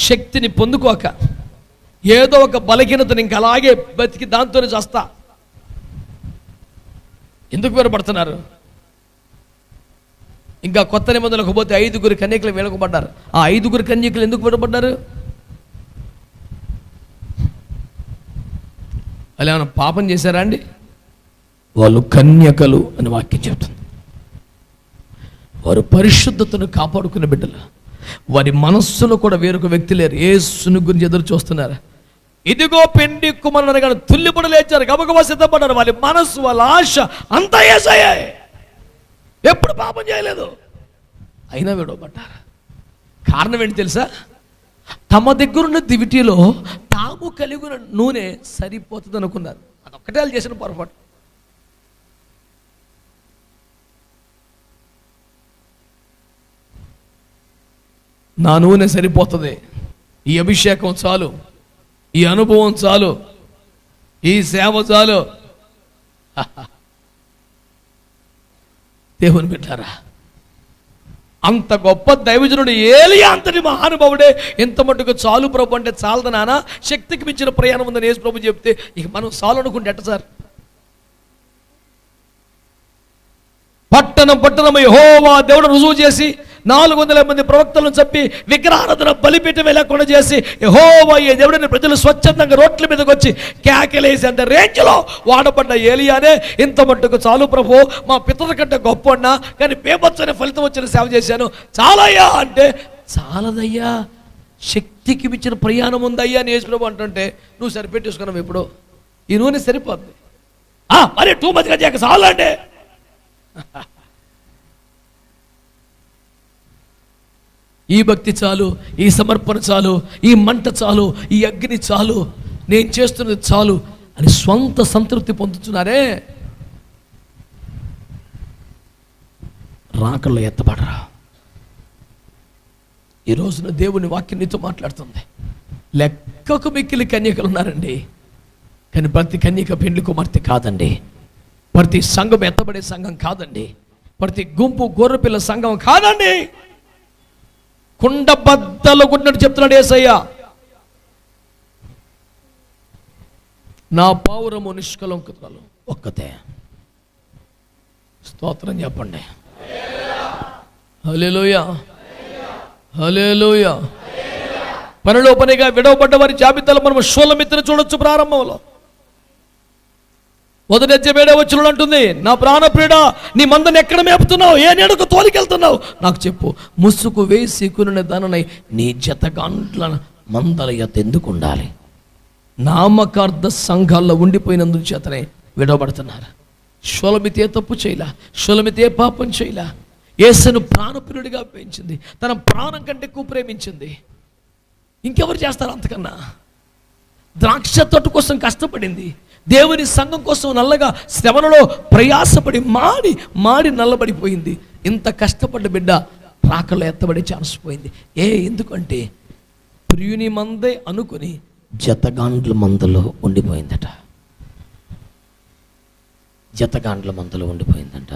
శక్తిని పొందుకోక, ఏదో ఒక బలహీనతని ఇంక అలాగే బతికి దాంతోనే చేస్తా. ఎందుకు వినబడుతున్నారు? ఇంకా కొత్త నిబంధనలకు పోతే 5 కన్యకలు వెనుకబడ్డారు. ఆ 5 కన్యకలు ఎందుకు వినబడ్డారు? వాళ్ళు ఏమైనా పాపం చేశారా అండి? వాళ్ళు కన్యకలు అని వాక్యం చెప్తుంది. వారు పరిశుద్ధతను కాపాడుకునే బిడ్డలు. వారి మనస్సులో కూడా వేరొక వ్యక్తి లేరు. యేసుని గురించి ఎదురు చూస్తున్నారు. ఇదిగో పెండి కుమారుడు కానీ తుల్లిపడి లేచారు, గబగబా సిద్ధపడ్డారు. వాళ్ళ మనస్సు, వాళ్ళ ఆశ అంతా యేసయ్యే. ఎప్పుడు పాపం చేయలేదు, అయినా విడవబడ్డారు. కారణం ఏంటి తెలుసా? తమ దగ్గరున్న దివిటీలో తాము కలిగిన నూనె సరిపోతుంది అనుకున్నారు. అదొక్కటే వాళ్ళు చేసిన పొరపాటు. నా నూనె సరిపోతుంది, ఈ అభిషేకం చాలు, ఈ అనుభవం చాలు, ఈ సేవ చాలు. దేవుని బిడ్డారా, అంత గొప్ప దైవజనుడు ఏలియా అంతటి మహానుభావుడే ఎంత మటుకు చాలు ప్రభు అంటే చాలదు నాన్న, శక్తికి మించిన ప్రయాణం ఉందని యేసు ప్రభు చెప్తే ఇక మనం చాలు అనుకుంటే ఎట్ట సార్? పట్టణం యెహోవా దేవుడు రుజువు చేసి 400 మంది ప్రవక్తలను చెప్పి విగ్రహారాధన బలిపీఠమే లేకుండా చేసి యెహోవా ఈ దేవుడిని ప్రజలు స్వచ్ఛందంగా రోడ్ల మీదకి వచ్చి కేకలేసి అంత రేంజ్లో వాడబడ్డ ఏలియానే ఇంత మట్టుకు చాలు ప్రభు, మా పితరుల కంటే గొప్పన్నా కానీ బేబచ్చనే ఫలితం వచ్చిన సేవ చేశాను చాలయ్యా అంటే, చాలదయ్యా, శక్తికి మించిన ప్రయాణం ఉందయ్యా అని యేసు ప్రభు అంటుంటే నువ్వు సరిపెట్టేసుకున్నావు. ఇప్పుడు ఈ నూనె సరిపోద్ది, మరి 2 మధ్యగా చేయక చాలంటే. ఈ భక్తి చాలు, ఈ సమర్పణ చాలు, ఈ మంట చాలు, ఈ అగ్ని చాలు, నేను చేస్తున్నది చాలు అని స్వంత సంతృప్తి పొందుతున్నారే, రాకల్లో ఎత్తబడరా. ఈ రోజున దేవుని వాక్యం నీతో మాట్లాడుతుంది. లెక్కకు మిక్కిలి కన్యకలు ఉన్నారండి, కానీ ప్రతి కన్యక పెండ్లి కుమార్తె కాదండి. ప్రతి సంఘం ఎత్తబడే సంఘం కాదండి. ప్రతి గుంపు గొర్రెపిల్ల సంఘం కాదండి. కుండబద్దలు కొట్టినట్టు చెప్తున్నాడు యేసయ్య, నా పావురము నిష్కలంకురాలు ఒక్కతే. స్తోత్రం చెప్పండి. హల్లెలూయా, హల్లెలూయా. పనిలో పనిగా విడవబడ్డ వారి జాబితాలో మనం షూలమిత్రను చూడొచ్చు. ప్రారంభంలో 1:7 వచనం అంటుంది, నా ప్రాణప్రియుడా నీ మందని ఎక్కడ మేపుతున్నావు, ఏ నీడకు తోలికెళ్తున్నావు నాకు చెప్పు. ముసుగు వేసి కొనిన దాననై నీ జతగాంట్ల మందల యొద్ద ఎందుకు ఉండాలి? నామకార్థ సంఘాల్లో ఉండిపోయినందు చేతనే విడవబడుతున్నారు. షూలమితి ఏ తప్పు చేయలా, షూలమితి ఏ పాపం చేయలా. యేసును ప్రాణప్రియుడిగా పెంచింది, తన ప్రాణం కంటే ఎక్కువ ప్రేమించింది. ఇంకెవరు చేస్తారు అంతకన్నా? ద్రాక్ష తోట కోసం కష్టపడింది, దేవుని సంఘం కోసం నల్లగా శ్రమలలో ప్రయాసపడి మాడి నల్లబడిపోయింది. ఇంత కష్టపడ్డ బిడ్డ రాకల్లో ఎత్తబడి ఛాన్స్ పోయింది. ఎందుకంటే ప్రియుని మందే అనుకుని జతగాండ్ల మందలో ఉండిపోయిందట. జతగాండ్ల మందలో ఉండిపోయిందంట.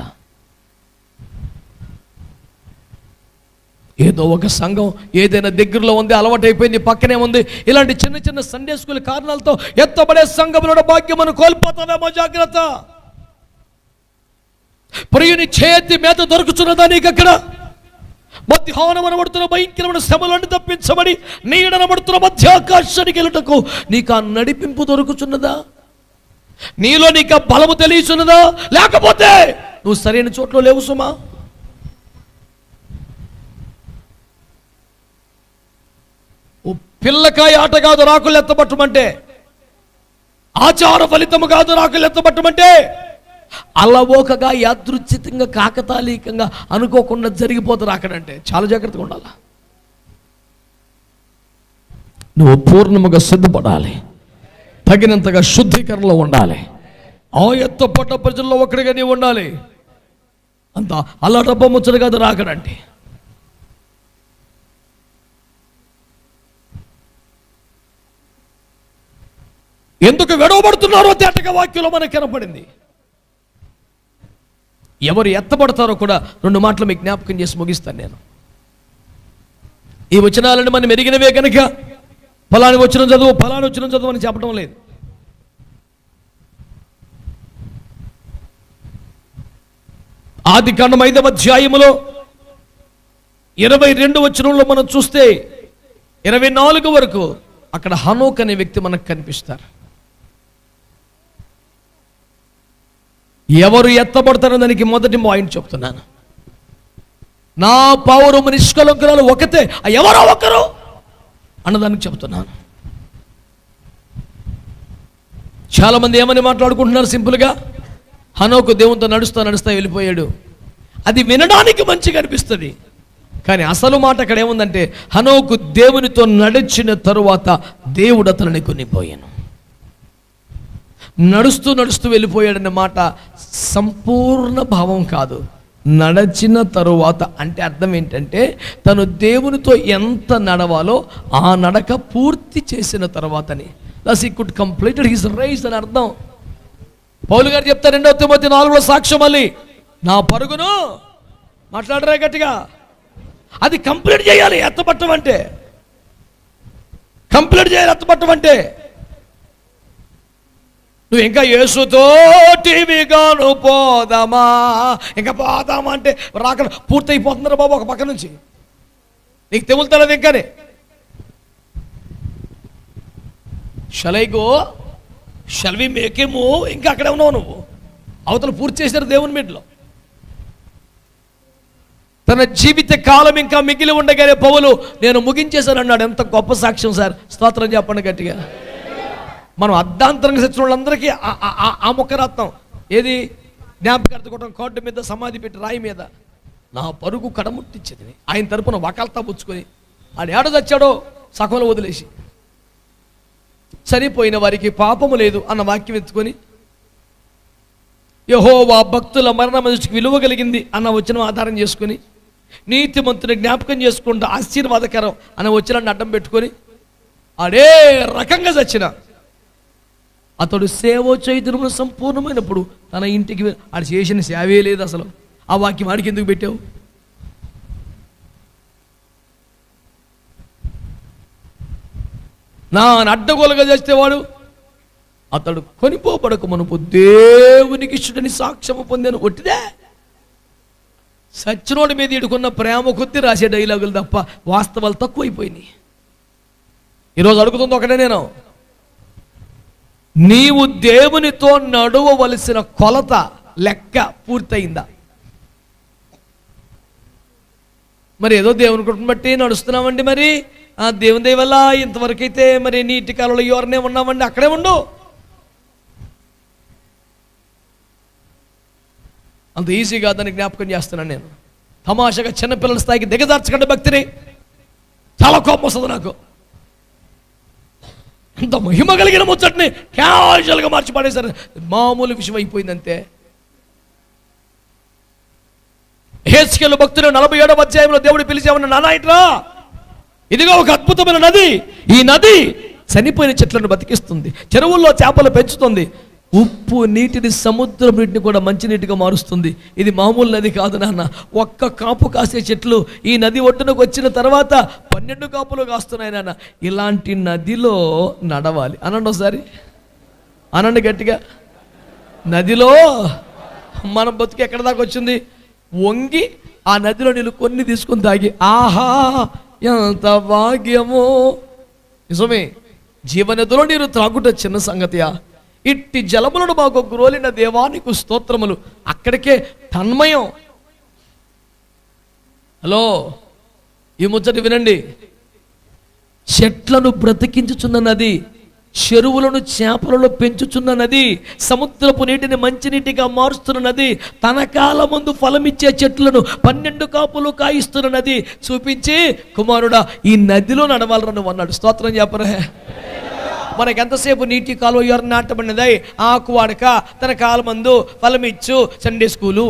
ఏదో ఒక సంఘం ఏదైనా దగ్గరలో ఉంది, అలవాటైపోయింది, పక్కనే ఉంది. ఇలాంటి చిన్న చిన్న సండే స్కూల్ కారణాలతో ఎత్తబడే సంఘంలో భాగ్యం మనం కోల్పోతామేమో, జాగ్రత్త. ప్రియుని చేతి మేత దొరుకుతున్నదా నీకు? అక్కడ మధ్యాహ్నం అనబడుతున్న భయంకరమైన శ్రమలను తప్పించబడి నీడనబడుతున్న మధ్యాకాశానికి వెళ్ళటకు నీకు ఆ నడిపింపు దొరుకుతున్నదా? నీలో నీకు బలము తెలియచున్నదా? లేకపోతే నువ్వు సరైన చోట్లో లేవు సుమా. పిల్లకాయ ఆట కాదు రాకులు ఎత్తబట్టమంటే, ఆచార ఫలితము కాదు రాకులు ఎత్తబట్టమంటే. అలవోకగా యాదృచ్ఛితంగా కాకతాళీకంగా అనుకోకుండా జరిగిపోతారు అక్కడంటే చాలా జాగ్రత్తగా ఉండాలి. నువ్వు పూర్ణముగా సిద్ధపడాలి, తగినంతగా శుద్ధీకరణలో ఉండాలి. ఆ ఎత్తపడ్డ ప్రజల్లో ఒకటిగా నీవు ఉండాలి. అంత అలా డబ్బా ముచ్చట కాదు రాకడంటే. ఎందుకు గడవబడుతున్నారో తేటగా వాక్యంలో మనకు కనపడింది. ఎవరు ఎత్తబడతారో కూడా 2 మాటలు మీకు జ్ఞాపకం చేసి ముగిస్తాను నేను. ఈ వచనాలను మనం ఎరిగినవే కనుక ఫలాని వచనం చదువు ఫలాని వచనం చదువు అని చెప్పడం లేదు. ఆదికాండం 5వ అధ్యాయములో 22 వచనంలో మనం చూస్తే 24 వరకు అక్కడ హనోక్ అనే వ్యక్తి మనకు కనిపిస్తారు. ఎవరు ఎత్తబడతారో దానికి మొదటి పాయింట్ చెప్తున్నాను. నా పౌరము నిష్కలంకురాలు ఒకతే, ఎవరో ఒకరు అన్నదానికి చెప్తున్నాను. చాలా మంది ఏమని మాట్లాడుకుంటున్నారు సింపుల్గా, హనోకు దేవునితో నడుస్తా వెళ్ళిపోయాడు. అది వినడానికి మంచిగా అనిపిస్తుంది, కానీ అసలు మాట అక్కడ ఏముందంటే, హనోకు దేవునితో నడిచిన తరువాత దేవుడు అతనిని కొనిపోయాను. నడుస్తూ వెళ్ళిపోయాడన్న మాట సంపూర్ణ భావం కాదు. నడిచిన తరువాత అంటే అర్థం ఏంటంటే, తను దేవునితో ఎంత నడవాలో ఆ నడక పూర్తి చేసిన తర్వాతని. Thus he could completed his race అని అర్థం. పౌలు గారు చెప్తారు 2 తిమోతి 4లో సాక్ష్యం, మళ్ళీ నా పరుగును మాట్లాడరే గట్టిగా, అది కంప్లీట్ చేయాలి. ఎత్తపట్టం అంటే కంప్లీట్ చేయాలి. ఎత్తపట్టం అంటే నువ్వు ఇంకా యేసుతో టీవీగాను పోదామా, ఇంకా పోదామా అంటే రాక పూర్తయిపోతున్నారు బాబు ఒక పక్క నుంచి. నీకు తెములుతలేదు ఇంకానే. Shall I go, shall we make a move, ఇంకా అక్కడే ఉన్నావు నువ్వు. అవతల పూర్తి చేశారు దేవుని మీదలో. తన జీవిత కాలం ఇంకా మిగిలి ఉండగానే పౌలు నేను ముగించేశాను అన్నాడు. ఎంత గొప్ప సాక్ష్యం సార్, స్తోత్రం చెప్పండి గట్టిగా. మనం అర్ధాంతరంగా చచ్చిన వాళ్ళందరికీ ఆ మొక్కరాత్తం ఏది జ్ఞాపకార్థం కోట మీద సమాధి పెట్టి రాయి మీద నా పరుగు కడముట్టించేది. ఆయన తరపున వకాల్తా పుచ్చుకొని ఆడు ఏడ చచ్చాడో సకంలో వదిలేసి, చనిపోయిన వారికి పాపము లేదు అన్న వాక్యం ఎత్తుకొని, యెహోవా భక్తుల మరణ మనిషికి విలువ కలిగింది అన్న వచనం ఆధారం చేసుకొని, నీతిమంతుని జ్ఞాపకం చేసుకుంటూ ఆశీర్వాదకరం అన్న వచనాన్ని అడ్డం పెట్టుకొని ఆడే రకంగా చచ్చిన అతడు సేవ చైతన్యము సంపూర్ణమైనప్పుడు తన ఇంటికి ఆడు చేసిన సేవే లేదు అసలు. ఆ వాక్యం ఆడికి ఎందుకు పెట్టావు? నా అడ్డగోలుగా చేస్తేవాడు అతడు కొనిపోబడక మునుపు దేవునికి ఇష్టడని సాక్ష్యము పొందాను. ఒట్టిదే సచ్చినోడి మీద ఇడుకున్న ప్రేమ కొద్ది రాసే డైలాగులు తప్ప వాస్తవాలు తక్కువైపోయినాయి. ఈరోజు అడుగుతుంది ఒకటే, నేను నీవు దేవునితో నడవవలసిన కొలత లెక్క పూర్తయిందా? మరి ఏదో దేవుని కుటుంబం బట్టి నడుస్తున్నామండి, మరి ఆ దేవుని దయ వల్ల ఇంతవరకు అయితే మరి నీటి కాలంలో ఎవరినే ఉన్నామండి, అక్కడే ఉండు. అంత ఈజీ కాదని జ్ఞాపకం చేస్తున్నాను నేను. తమాషగా చిన్నపిల్లల స్థాయికి దిగజార్చకండి భక్తిని. చాలా కోపం వస్తుంది నాకు. అంత మహిమ కలిగిన ముచ్చటిని క్యాజువల్గా మార్చి పడేశారు. మామూలు విషయం అయిపోయిందంతే. హెచ్కేలు భక్తులు 47వ అధ్యాయంలో దేవుడు పిలిచేమన్న, నానా ఇట్రా, ఇదిగో ఒక అద్భుతమైన నది. ఈ నది చనిపోయిన చెట్లను బతికిస్తుంది, చెరువుల్లో చేపలు పెంచుతుంది, ఉప్పు నీటిని సముద్రం నీటిని కూడా మంచినీటిగా మారుస్తుంది. ఇది మామూలు నది కాదు నాన్న. ఒక్క కాపు కాసే చెట్లు ఈ నది ఒడ్డునకు వచ్చిన తర్వాత 12 కాపులు కాస్తున్నాయి నాన్న. ఇలాంటి నదిలో నడవాలి అనండి ఒకసారి, అనండి గట్టిగా. నదిలో మన బతుకు ఎక్కడ దాకా వచ్చింది? వంగి ఆ నదిలో నీళ్ళు కొన్ని తీసుకొని తాగి ఆహా ఎంత భాగ్యమో. నిజమే, జీవనదిలో నీరు త్రాగుట చిన్న సంగతియా? ఇట్టి జలములను మాకు గ్రోలిన దేవానికి స్తోత్రములు. అక్కడికే తన్మయం. హలో, ఈ ముచ్చట వినండి. చెట్లను బ్రతికించుచున్న నది, చెరువులను చేపలను పెంచుచున్న నది, సముద్రపు నీటిని మంచినీటిగా మారుస్తున్న నది, తన కాలమందు ఫలమిచ్చే చెట్లను 12 కాపులు కాయిస్తున్న నది చూపించి, కుమారుడా ఈ నదిలో నడవాలరా నువ్వు అన్నాడు. స్తోత్రం చెప్పరే. మనకి ఎంతసేపు నీటి కాలువ ఎవరు నాటబడినదై ఆకు వాడక తన కాలమందు ఫలమిచ్చు సండే స్కూలు.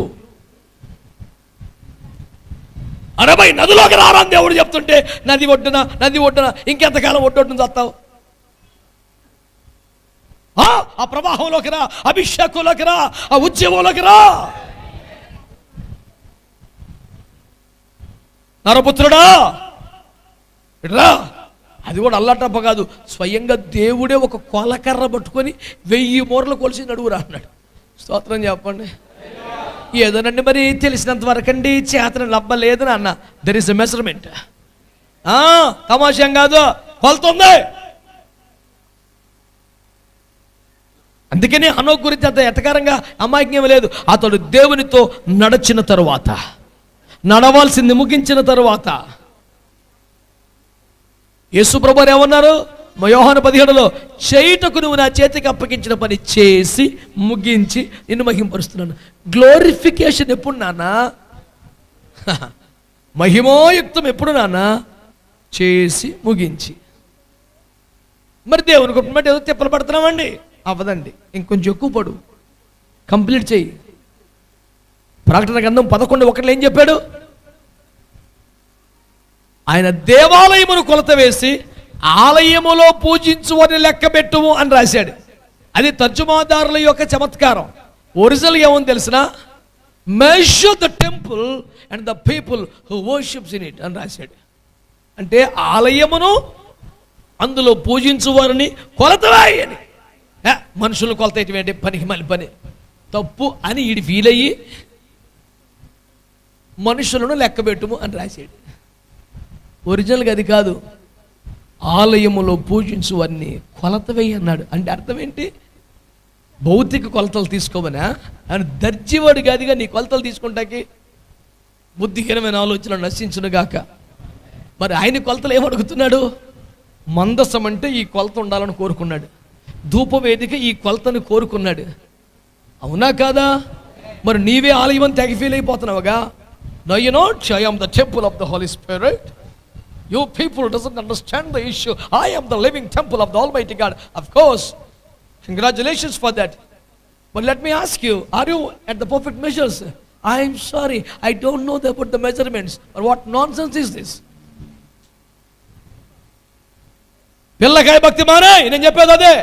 60 నదిలోకి రారా దేవుడు చెప్తుంటే నది ఒడ్డున ఇంకెంతకాలం ఒడ్డొడ్డున చస్తావు? ఆ ప్రవాహంలోకి రా, అభిషేకంలోకి రా, ఆ ఉద్యమంలోకి రా. నరపుత్రుడా రా. అది కూడా అల్లటప్ప కాదు, స్వయంగా దేవుడే ఒక కొలకర్ర పట్టుకొని 1000 మూరలు కొలిసి నడువురా అన్నాడు. స్తోత్రం చెప్పండి. ఏదోనండి మరి తెలిసినంత వరకండి, చేతన లబ్బలేదు అన్న. There is a measurement. తమాషం కాదు, కొలుతుంది. అందుకనే హనోకు గురించి అంత ఎటకారంగా అమాయజ్ఞం లేదు. అతడు దేవునితో నడిచిన తరువాత, నడవాల్సింది ముగించిన తరువాత, యేసుప్రభువారు ఏమన్నారు? యోహాను 17లో, చేయుటకు నువ్వు నా చేతికి అప్పగించిన పని చేసి ముగించి నిన్ను మహిమపరుస్తున్నాను. గ్లోరిఫికేషన్ ఎప్పుడు నాన్న? మహిమోయుక్తం ఎప్పుడు నాన్న? చేసి ముగించి. మరి దేవుని కుటుంబం ఏదో తిప్పలు పడుతున్నామండి. అవ్వదండి, ఇంకొంచెం ఎక్కువ పడు, కంప్లీట్ చెయ్యి. ప్రకటన గ్రంథం 11:1 ఏం చెప్పాడు? ఆయన దేవాలయమును కొలత వేసి ఆలయములో పూజించువని లెక్క పెట్టుము అని రాశాడు. అది తర్జుమాదారుల యొక్క చమత్కారం. ఒరిజినల్ ఏమని తెలిసిన? Measure the temple and the people who worships in it అని రాశాడు. అంటే ఆలయమును అందులో పూజించువారిని కొలత వేయని. మనుషులు కొలత ఏంటి? పనికి మళ్ళీ పని తప్పు అని ఈడు ఫీల్ అయ్యి మనుషులను లెక్క పెట్టుము అని రాశాడు. ఒరిజినల్గా అది కాదు. ఆలయములో పూజించు వారిని కొలత వేయి అన్నాడు. అంటే అర్థం ఏంటి? భౌతిక కొలతలు తీసుకోమనా అని దర్జీవాడు కాదుగా నీ కొలతలు తీసుకుంటాకి. బుద్ధిహీనమైన ఆలోచన నశించునుగాక. మరి ఆయన కొలతలు ఏమడుగుతున్నాడు? మందసం అంటే ఈ కొలత ఉండాలని కోరుకున్నాడు. ధూపవేదిక ఈ కొలతను కోరుకున్నాడు. అవునా కాదా? మరి నీవే ఆలయం అని తెగ ఫీల్ అయిపోతున్నావుగా. No you know I am the temple of the Holy Spirit. You people doesn't understand the issue. I am the living temple of the Almighty God. Of course, congratulations for that. But let me ask you, are you at the perfect measures? I am sorry, I don't know about the measurements. Or what nonsense is this? పిల్లకాయ భక్తి మానే, నేను చెప్పేది అదే.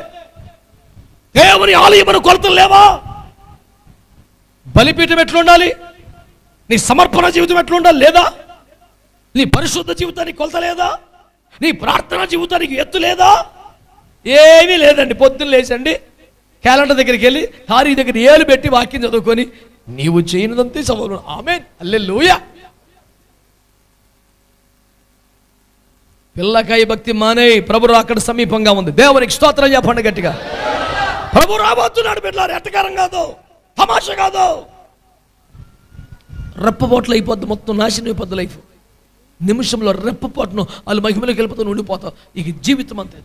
దేవుని ఆలయమును కొలతలు లేవా? బలిపీఠం ఎట్లుండాలి? నీ సమర్పణ జీవితం ఎట్లుండాలి? లేదా? నీ పరిశుద్ధ జీవితానికి కొలత లేదా? నీ ప్రార్థన జీవితానికి ఎత్తు లేదా? ఏమీ లేదండి. పొద్దున్న లేచండి, క్యాలెండర్ దగ్గరికి వెళ్ళి తారీఖు దగ్గర ఏలు పెట్టి వాక్యం చదువుకొని నీవు చేయనిదంతే సవాలు. ఆమేన్, హల్లెలూయా. పిల్లకాయ భక్తి మానే. ప్రభు అక్కడ సమీపంగా ఉంది. దేవునికి స్తోత్రం చెప్పండి గట్టిగా. ప్రభు రాబోతున్నాడు. బిడ్డలారా, ఎట్టకారం కాదు, తమాషా కాదు. రెప్పపోట్లు అయిపోద్ది, మొత్తం నాశనం అయిపోద్ది లైఫ్. నిమిషంలో రెప్పపాటును వాళ్ళు మహిమలోకి వెళ్ళిపోతూ ఉండిపోతావు. ఇక జీవితం అంతే.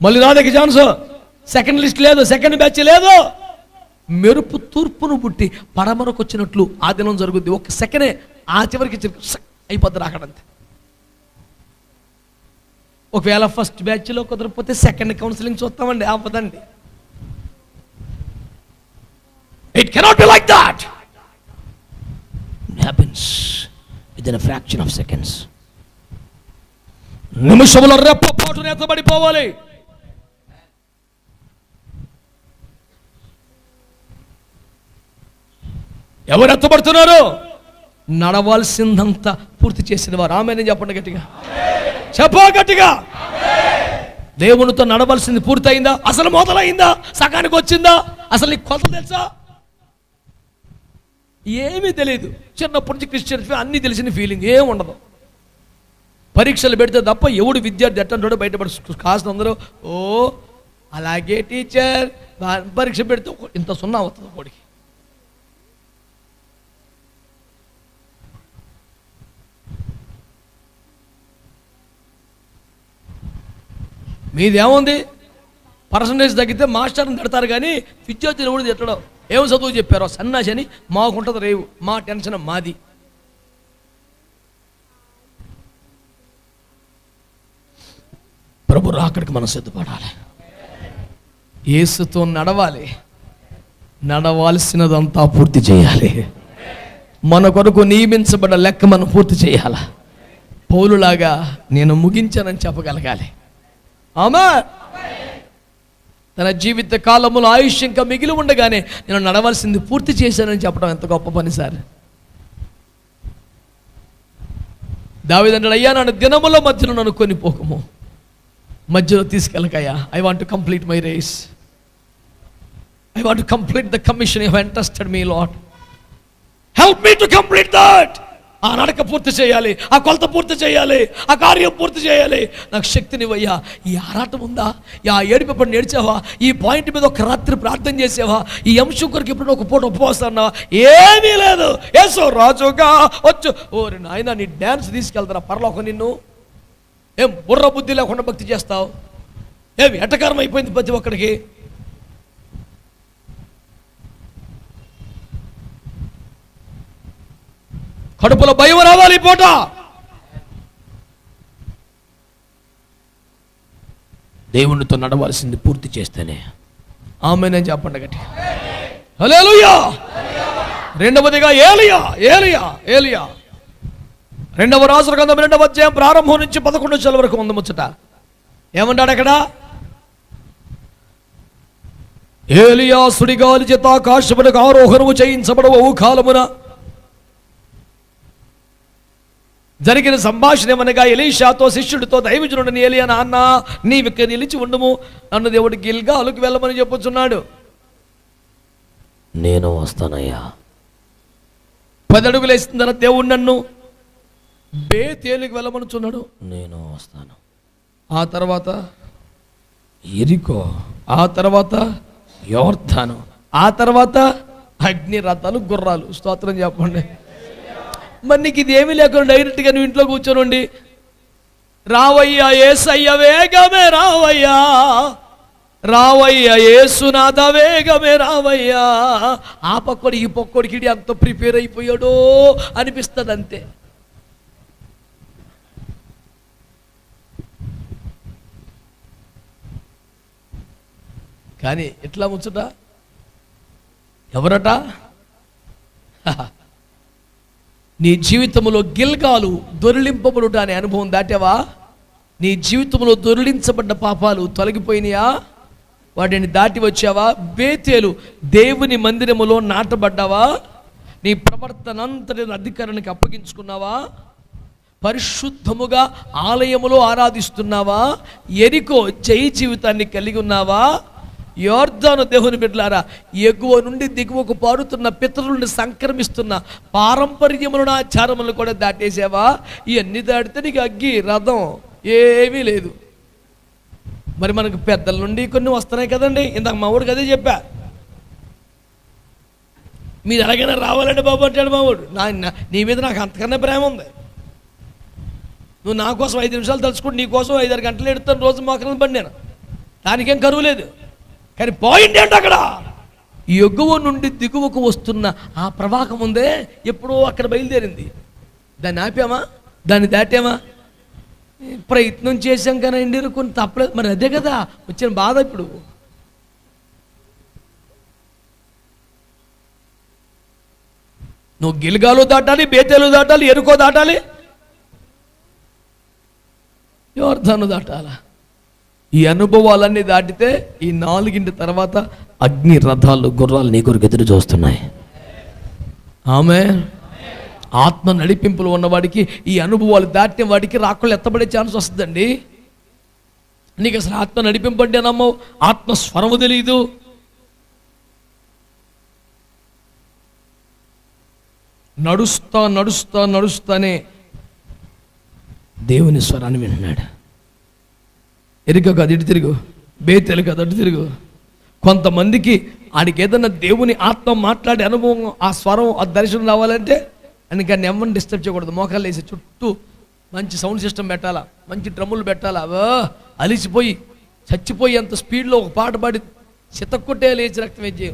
మళ్ళీ నా దగ్గర ఛాన్స్, సెకండ్ లిస్ట్ లేదు, సెకండ్ బ్యాచ్ లేదు. మెరుపు తూర్పును పుట్టి పడమరకు వచ్చినట్లు ఆ దినం జరుగుద్ది. ఒక సెకండే ఆ చివరికి అయిపోద్ది రాకడంతే. ఒకవేళ ఫస్ట్ బ్యాచ్లో కుదరకపోతే సెకండ్ కౌన్సిలింగ్ చూస్తామండి. అవ్వదండి. It cannot be like that. happens within a fraction of seconds. నిమిషంలో రెప్పపాటున ఎత్తబడిపోవాలి. ఎవరు ఎత్తబడుతున్నారు? నడవాల్సిందంతా పూర్తి చేసిన వారు. ఆమేన్ చెప్పండి గట్టిగా. చెప్పా గట్టిగా. దేవునితో నడవాల్సింది పూర్తయిందా? అసలు మొదలైందా? సగానికి వచ్చిందా? అసలు నీకు కొలత తెలుసా? ఏమీ తెలియదు. చిన్నప్పటి నుంచి క్రిస్టియన్స్ అన్నీ తెలిసిన ఫీలింగ్ ఏం ఉండదు. పరీక్షలు పెడితే తప్ప ఎవడు విద్యార్థి ఎట్టంటాడో బయటపడి కాస్త అందరూ అలాగే టీచర్ పరీక్ష పెడితే ఇంత సున్నా అవుతుంది కొడికి. మీదేముంది? పర్సంటేజ్ తగ్గితే మాస్టర్ని తిడతారు కానీ విద్యార్థులు కూడా తిట్టడం. ఏం చదువు చెప్పారో సన్నాసి అని మాకుంటుంది రేవు, మా టెన్షన్ మాది. ప్రభు రాకడికి మనం సిద్ధపడాలి, యేసుతో నడవాలి, నడవాల్సినదంతా పూర్తి చేయాలి. మన కొరకు నియమించబడ్డ లెక్క మనం పూర్తి చేయాలి. పౌలులాగా నేను ముగించానని చెప్పగలగాలి. ఆమేన్. తన జీవిత కాలములో ఆయుష్ ఇంకా మిగిలి ఉండగానే నేను నడవలసింది పూర్తి చేశానని చెప్పడం ఎంత గొప్ప పని సార్. దావీదు అయ్యా నన్ను దినముల మధ్యలో నన్ను కొనిపోకము, మధ్యలో తీసుకెళ్ళకయ్యా. I want to complete my race, I want to complete the commission you have entrusted me Lord, help me to complete that. ఆ నడక పూర్తి చేయాలి, ఆ కొలత పూర్తి చేయాలి, ఆ కార్యం పూర్తి చేయాలి. నాకు శక్తినివయ్యా. ఈ ఆరాటం ఉందా? ఆ ఏడుపెప్పుడు నేర్చావా? ఈ పాయింట్ మీద ఒక రాత్రి ప్రార్థన చేసావా? ఈ అంశం కొరకు ఎప్పుడు ఒక పూట ఉపవాసన్నావా? ఏమీ లేదు. యేసు రాజుగా వచ్చు. ఓరి నాయన, నీ డ్యాన్స్ తీసుకెళ్తారా పరలోకం నిన్ను? ఏం బుర్ర బుద్ధి లేకుండా భక్తి చేస్తావు? ఏమి ఎటకారం అయిపోయింది ప్రతి ఒక్కడికి. కడుపులో భయం రావాలి ఈ పూట. దేవునితో నడవాల్సింది పూర్తి చేస్తేనే. ఆమేన్ చెప్పండి గట్టి. హల్లెలూయా. రెండవదిగా ఏలియా. ఏలియా ఏలియా 2వ రాజుల గ్రంథం 2వ అధ్యాయం ప్రారంభం నుంచి 11వ వచనం వరకు ఉంది ముచ్చట. ఏమంటాడు అక్కడ? ఏలియా సుడిగాలి చేత ఆకాశమునకు ఆరోహణము చేయించబడవు కాలమున జరిగిన సంభాషణ ఏమనగా, ఎలీషాతో శిష్యుడితో దైవజనుడిని ఏలియా, నాన్న నీవిక్క నిలిచి ఉండుము, నన్ను దేవుడు గిల్గాలుకు వెళ్ళమని చెప్పుచున్నాడు. నేను వస్తానయ్యా. 10 అడుగులు వేసిన తర్వాత దేవుడు నన్ను బేతేలుకు వెళ్ళమనుచున్నాడు. నేను వస్తాను. ఆ తర్వాత ఎరికో, ఆ తర్వాత యోర్దాను, ఆ తర్వాత అగ్ని రథాలు గుర్రాలు. స్తోత్రం చెప్పండి. మరి నీకు ఇది ఏమీ లేకుండా డైరెక్ట్గా నువ్వు ఇంట్లో కూర్చోనండి, రావయ్యా యేసయ్య వేగమే రావయ్యా, రావయ్యా యేసునాథ వేగమే రావయ్యా. ఆ పక్కడు ఈ పక్కడికి అంత ప్రిపేర్ అయిపోయాడో అనిపిస్తుంది అంతే. కానీ ఎట్లా ముచ్చట? ఎవరట? నీ జీవితంలో గిల్గాలు దొరిలింపబడుట అనే అనుభవం దాటావా? నీ జీవితంలో దొరిలించబడ్డ పాపాలు తొలగిపోయినాయా? వాటిని దాటి వచ్చావా? బేతేలు దేవుని మందిరములో నాటబడ్డావా? నీ ప్రవర్తన అంతటి అధికారానికి అప్పగించుకున్నావా? పరిశుద్ధముగా ఆలయములో ఆరాధిస్తున్నావా? ఎరికో జై జీవితాన్ని కలిగి ఉన్నావా? యోర్దాను దేవుని బిడ్డలారా, ఎగువ నుండి దిగువకు పారుతున్న పితరుల నుండి సంక్రమిస్తున్న పారంపర్యములను ఆచారములను కూడా దాటేసావా? ఇవన్నీ దాటితే నీకు అగ్గి రథం ఏమీ లేదు. మరి మనకు పెద్దల నుండి కొన్ని వస్తున్నాయి కదండి. ఇందాక మా ఊడికి అదే చెప్పా, మీరు ఎలాగైనా రావాలండి బాబు అంటాడు మా ఊడు. నీ మీద నాకు అంతకన్నా ప్రేమ ఉంది. నువ్వు నా కోసం 5 నిమిషాలు తలుచుకుంటే నీ కోసం 5-6 గంటలు ఎడుతాను రోజు మోకరం పడి. నేను దానికేం కరువు లేదు. కానీ పాయింట్ ఏంటి అక్కడ? ఎగువ నుండి దిగువకు వస్తున్న ఆ ప్రవాహం ఉందే, ఎప్పుడో అక్కడ బయలుదేరింది. దాన్ని ఆపామా? దాన్ని దాటామా? ప్రయత్నం చేశాం కానీ ఎండి కొన్ని తప్పలేదు. మరి అదే కదా వచ్చిన బాధ. ఇప్పుడు నువ్వు గిల్గాలు దాటాలి, బేతేలు దాటాలి, ఎరుకో దాటాలి, యోర్దాను దాటాలా. ఈ అనుభవాలన్నీ దాటితే ఈ 4 తర్వాత అగ్ని రథాలు గుర్రాలు నీ కొరకు ఎదురు చూస్తున్నాయి. ఆమేన్. ఆత్మ నడిపింపులు ఉన్నవాడికి, ఈ అనుభవాలు దాటిన వాడికి రాకుండా ఎత్తబడే ఛాన్స్ వస్తుందండి. నీకు అసలు ఆత్మ నడిపింపండి అనమ్మో, ఆత్మ స్వరము తెలియదు. నడుస్తా నడుస్తా నడుస్తానే దేవుని స్వరాన్ని వింటున్నాడు. ఎరుక కాదు, ఇటు తిరుగు. బేతేలు కదా, అటు తిరుగు. కొంతమందికి ఆడికి ఏదన్నా దేవుని ఆత్మ మాట్లాడే అనుభవం, ఆ స్వరం, ఆ దర్శనం రావాలంటే అందుకని ఎవరిని డిస్టర్బ్ చేయకూడదు. మోకాళ్ళు వేసి చుట్టూ మంచి సౌండ్ సిస్టమ్ పెట్టాలా, మంచి డ్రమ్ములు పెట్టాలా. అలిసిపోయి చచ్చిపోయి అంత స్పీడ్లో ఒక పాట పాడి చితక్కొట్టే లేచి రక్తం వేసి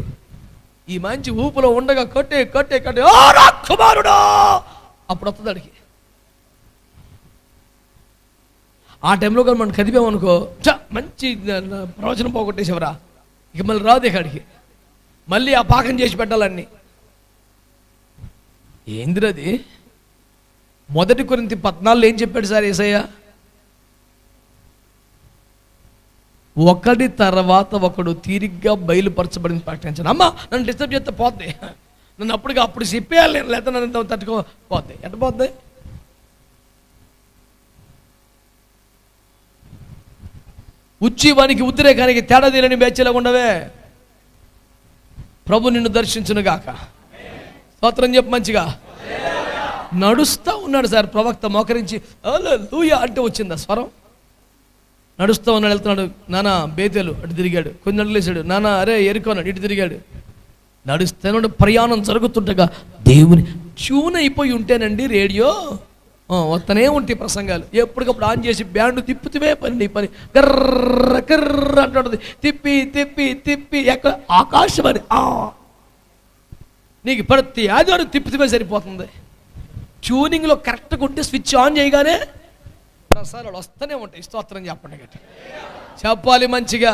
ఈ మంచి ఊపులో ఉండగా కొట్టే కొట్టే కొట్టే ఓ రాకుమారుడా అప్పుడు వస్తుంది అడిగి. ఆ టైంలో కానీ మనం కదిపామనుకో, మంచి ప్రవచనం పోగొట్టేసేవరా, ఇక మళ్ళీ రాదు ఇక్కడికి. మళ్ళీ ఆ పాకం చేసి పెట్టాలన్నీ. ఏందిరది? 1 కొరింథీ 14 ఏం చెప్పాడు సార్ యేసయ్య? ఒకడి తర్వాత ఒకడు తీరిగ్గా బయలుపరచబడిన ప్రకటించాను. అమ్మ నన్ను డిస్టర్బ్ చేస్తే పోద్ది, నన్ను అప్పుడు చెప్పేయాలి నేను, లేకపోతే నన్ను తట్టుకోపోద్ది. ఎట్ట పోద్ది? ఉచ్చివానికి ఉద్రేకానికి తేడా తీరని బేచేలాగా ఉండవే. ప్రభు నిన్ను దర్శించునుగాక. స్తోత్రం చెప్పు మంచిగా. నడుస్తూ ఉన్నాడు సార్ ప్రవక్త, మోకరించి హల్లెలూయా అంటే వచ్చింది ఆ స్వరం. నడుస్తూ ఉన్నాడు, వెళ్తున్నాడు. నానా బేతేలు అటు తిరిగాడు, కొన్ని అడుగులేసాడు. నానా అరే ఎరుకోన్నాడు, ఇటు తిరిగాడు. నడుస్తూ ప్రయాణం జరుగుతుండగా దేవుని ట్యూన్ అయిపోయి ఉంటేనండి రేడియో వస్తూనే ఉంటాయి ప్రసంగాలు. ఎప్పటికప్పుడు ఆన్ చేసి బ్యాండ్ తిప్పుతూనే పని కర్ర కర్ర అంటుంటుంది. తిప్పి తిప్పి తిప్పి ఎక్కడ ఆకాశం అని నీకు ప్రతి ఆదివారం తిప్పుతూనే సరిపోతుంది. ట్యూనింగ్లో కరెక్ట్గా ఉంటే స్విచ్ ఆన్ చేయగానే ప్రసారాలు వస్తూనే ఉంటాయి. స్తోత్రం చెప్పండి గట్టి చెప్పాలి మంచిగా.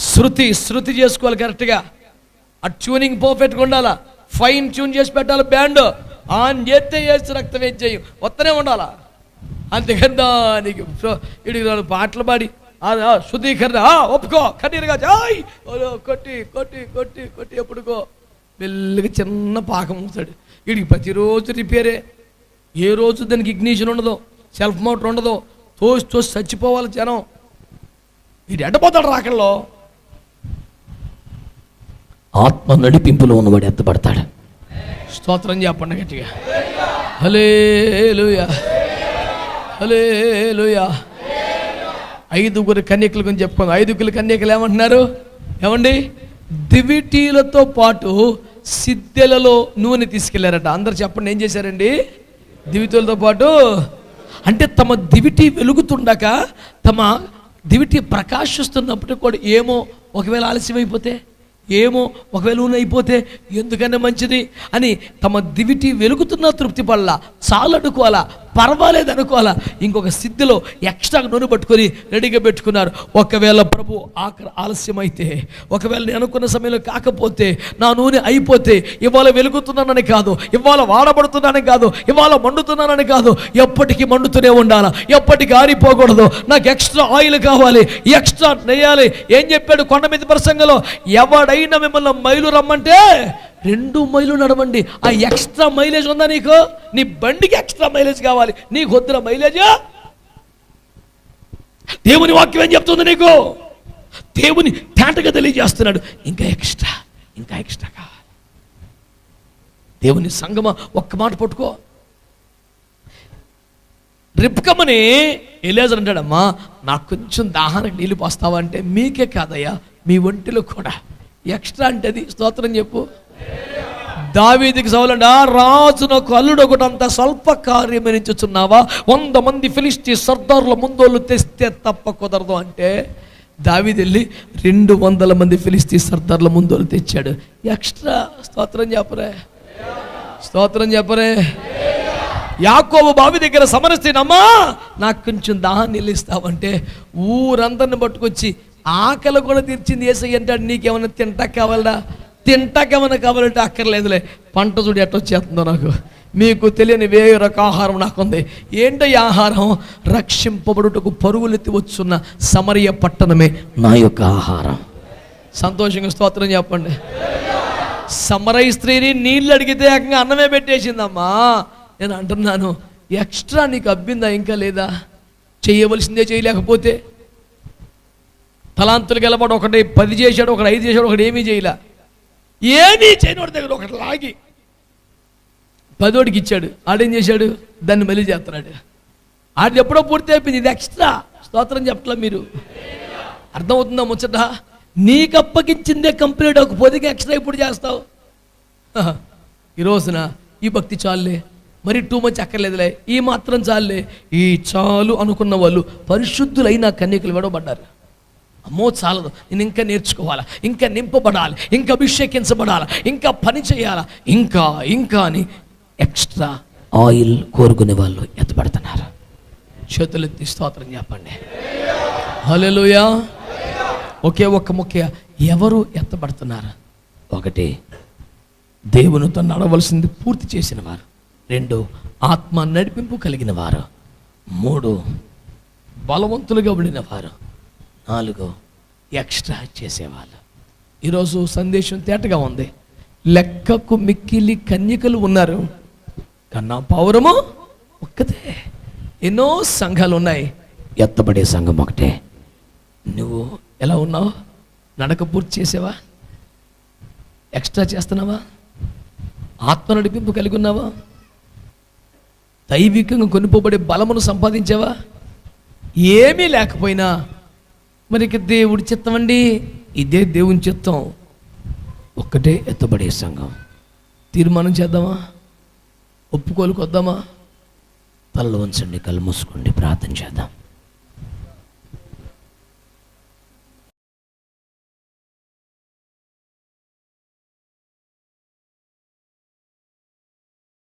శృతి చేసుకోవాలి కరెక్ట్గా. ఆ ట్యూనింగ్ పర్ఫెక్ట్గా ఉండాలా, ఫైన్ ట్యూన్ చేసి పెట్టాలి. బ్యాండ్ ఆన్ చేస్తే వేసి రక్తం వేసి చేయం వస్తూనే ఉండాలా. అంతేకన్నా నీకు ఇడికి పాటలు పాడి శుద్ధీకరణ ఒప్పుకో కన్నీరుగా జాయ్ కొట్టి కొట్టి కొట్టి కొట్టి ఎప్పుడుకో మెల్లగా చిన్న పాకం అవుతాడు. వీడికి ప్రతిరోజు రిపేరే. ఏ రోజు దానికి ఇగ్నిషన్ ఉండదు, సెల్ఫ్ మోటర్ ఉండదు. తోసి చచ్చిపోవాలి జనం. వీడు ఎండపోతాడు రాకల్లో. ఆత్మ నడిపింపులో ఉన్నవాడు ఎత్తపడతాడు. స్తోత్రం చెప్పండి గట్టిగా. హల్లెలూయా హల్లెలూయా. 5 కన్యకల గురించి చెప్పుకోండి. 5 కన్యకలు ఏమంటున్నారు? ఏమండి? దివిటీలతో పాటు సిద్ధెలలో నూనె తీసుకెళ్లారట. అందరు చెప్పండి ఏం చేశారండి? దివిటీలతో పాటు అంటే తమ దివిటి వెలుగుతుండక, తమ దివిటి ప్రకాశిస్తున్నప్పుడు కూడా ఏమో ఒకవేళ ఆలస్యం అయిపోతే, ఏమో ఒకవేళ నూనె అయిపోతే ఎందుకన్నా మంచిది అని తమ దివిటి వెలుగుతున్న తృప్తి పడలా, చాలు అనుకోవాలా, పర్వాలేదు అనుకోవాలా, ఇంకొక సిద్ధిలో ఎక్స్ట్రా నూనె పట్టుకొని రెడీగా పెట్టుకున్నారు. ఒకవేళ ప్రభు ఆలస్యం అయితే, ఒకవేళ నేను అనుకున్న సమయంలో కాకపోతే, నా నూనె అయిపోతే, ఇవాళ వెలుగుతున్నానని కాదు, ఇవాళ వాడబడుతున్నానని కాదు, ఇవాళ మండుతున్నానని కాదు, ఎప్పటికీ మండుతూనే ఉండాలా, ఎప్పటికీ ఆరిపోకూడదు. నాకు ఎక్స్ట్రా ఆయిల్ కావాలి, ఎక్స్ట్రా నెయ్యాలి. ఏం చెప్పాడు కొండ మీద ప్రసంగంలో? ఎవడైనా మిమ్మల్ని మైలు రమ్మంటే 2 మైలు నడవండి. ఆ ఎక్స్ట్రా మైలేజ్ ఉందా నీకు? నీ బండికి ఎక్స్ట్రా మైలేజ్ కావాలి, నీకు వద్దున మైలేజా? దేవుని వాక్యం ఏం చెప్తుంది నీకు? దేవుని తేటగా తెలియజేస్తున్నాడు. ఇంకా ఎక్స్ట్రా కావాలి. దేవుని సంగమా ఒక్క మాట పట్టుకో. రిబ్కమ్మని ఎలియాజరు అంటాడమ్మా, నాకు కొంచెం దాహానికి నీళ్ళు పోస్తావా అంటే, మీకే కాదయ్యా మీ ఒంటిలో కూడా ఎక్స్ట్రా అంటే అది. స్తోత్రం చెప్పు. దావీదుకి సౌలండి, రాజునకు అల్లుడు ఒకటంత స్వల్ప కార్యమనిచుచున్నావా? 100 మంది ఫిలిష్తీ సర్దారుల ముందోళ్ళు తెస్తే తప్ప కుదరదు అంటే, దావీదు వెళ్ళి 200 మంది ఫిలిష్తీ సర్దారుల ముందోళ్ళు తెచ్చాడు. ఎక్స్ట్రా. స్తోత్రం చెప్పరే, స్తోత్రం చెప్పరే. యాకోబు బావి దగ్గర సమరస్తేనమ్మా, నాకు కొంచెం దాహాన్ని నిలుస్తావంటే, ఊరందరిని పట్టుకొచ్చి ఆకలి కూడా తీర్చింది యేసయ్య అంటాడు. నీకేమన్నా తింటాకేమన్నా కావాలంటే అక్కర్లేదులే, పంట చూడు ఎట్టొచ్చేస్తుందో నాకు. మీకు తెలియని వేరే రక ఆహారం నాకుంది. ఏంటో ఈ ఆహారం? రక్షింపబడుటకు పరుగులెత్తి వచ్చున్న సమరయ పట్టణమే నా యొక్క ఆహారం. సంతోషంగా స్తోత్రం చెప్పండి. సమరయ స్త్రీని నీళ్ళు అడిగితే ఏకంగా అన్నమే పెట్టేసిందమ్మా. నేను అంటున్నాను, ఎక్స్ట్రా నీకు అబ్బిందా? ఇంకా లేదా? చేయవలసిందే చేయలేకపోతే, తలాంతులు గెలబడి ఒకటి 10 చేశాడు, ఒకటి 5 చేశాడు, ఒకటి ఏమీ చేయలే. ఏమీ చేయనోడి దగ్గర ఒకటి లాగి 10ోడికి ఇచ్చాడు. ఆడేం చేశాడు? దాన్ని మళ్ళీ చేస్తున్నాడు. ఆడు ఎప్పుడో పూర్తి అయిపోయింది, ఇది ఎక్స్ట్రా. స్తోత్రం చెప్పట్లా మీరు? అర్థమవుతుందా ముచ్చట? నీకు అప్పగించిందే కంప్లీట్ అవ్వకపోతే ఎక్స్ట్రా ఇప్పుడు చేస్తావు. ఈ రోజున ఈ భక్తి చాలులే, మరి టూ మచ్ అక్కర్లేదులే, ఈ మాత్రం చాలులే, ఈ చాలు అనుకున్న వాళ్ళు పరిశుద్ధులైన కన్యకలు విడవబడ్డారు. అమ్మో చాలదు, నేను ఇంకా నేర్చుకోవాలా, ఇంకా నింపబడాలి, ఇంకా అభిషేకించబడాలా, ఇంకా పని చేయాలా, ఇంకా ఇంకా అని ఎక్స్ట్రా ఆయిల్ కోరుకునే వాళ్ళు ఎత్తబడుతున్నారు. చేతులెత్తి స్తోత్రం చెప్పండి. హల్లెలూయా. ఒకే ఒక్క ముఖ్య ఎవరు ఎత్తబడుతున్నారు? ఒకటి, దేవునితో నడవలసింది పూర్తి చేసిన వారు. 2, ఆత్మ నడిపింపు కలిగిన వారు. 3, బలవంతులుగా ఉండిన వారు. 4, ఎక్స్ట్రా చేసేవాళ్ళు. ఈరోజు సందేశం తేటగా ఉంది. లెక్కకు మిక్కిలి కన్యకలు ఉన్నారు, కన్నా పౌరము ఒక్కతే. ఎన్నో సంఘాలు ఉన్నాయి, ఎత్తబడే సంఘం ఒకటే. నువ్వు ఎలా ఉన్నావు? నడక పూర్తి చేసావా? ఎక్స్ట్రా చేస్తున్నావా? ఆత్మ నడిపింపు కలిగి ఉన్నావా? దైవికంగా కొనుక్కోబడే బలమును సంపాదించావా? ఏమీ లేకపోయినా మరి దేవుడి చిత్తం అండి, ఇదే దేవుని చిత్తం, ఒక్కటే ఎత్తబడే సంఘం. తీర్మానం చేద్దామా? ఒప్పుకోలుకొద్దామా? తలలు వంచండి, కళ్ళు మూసుకోండి, ప్రార్థన చేద్దాం.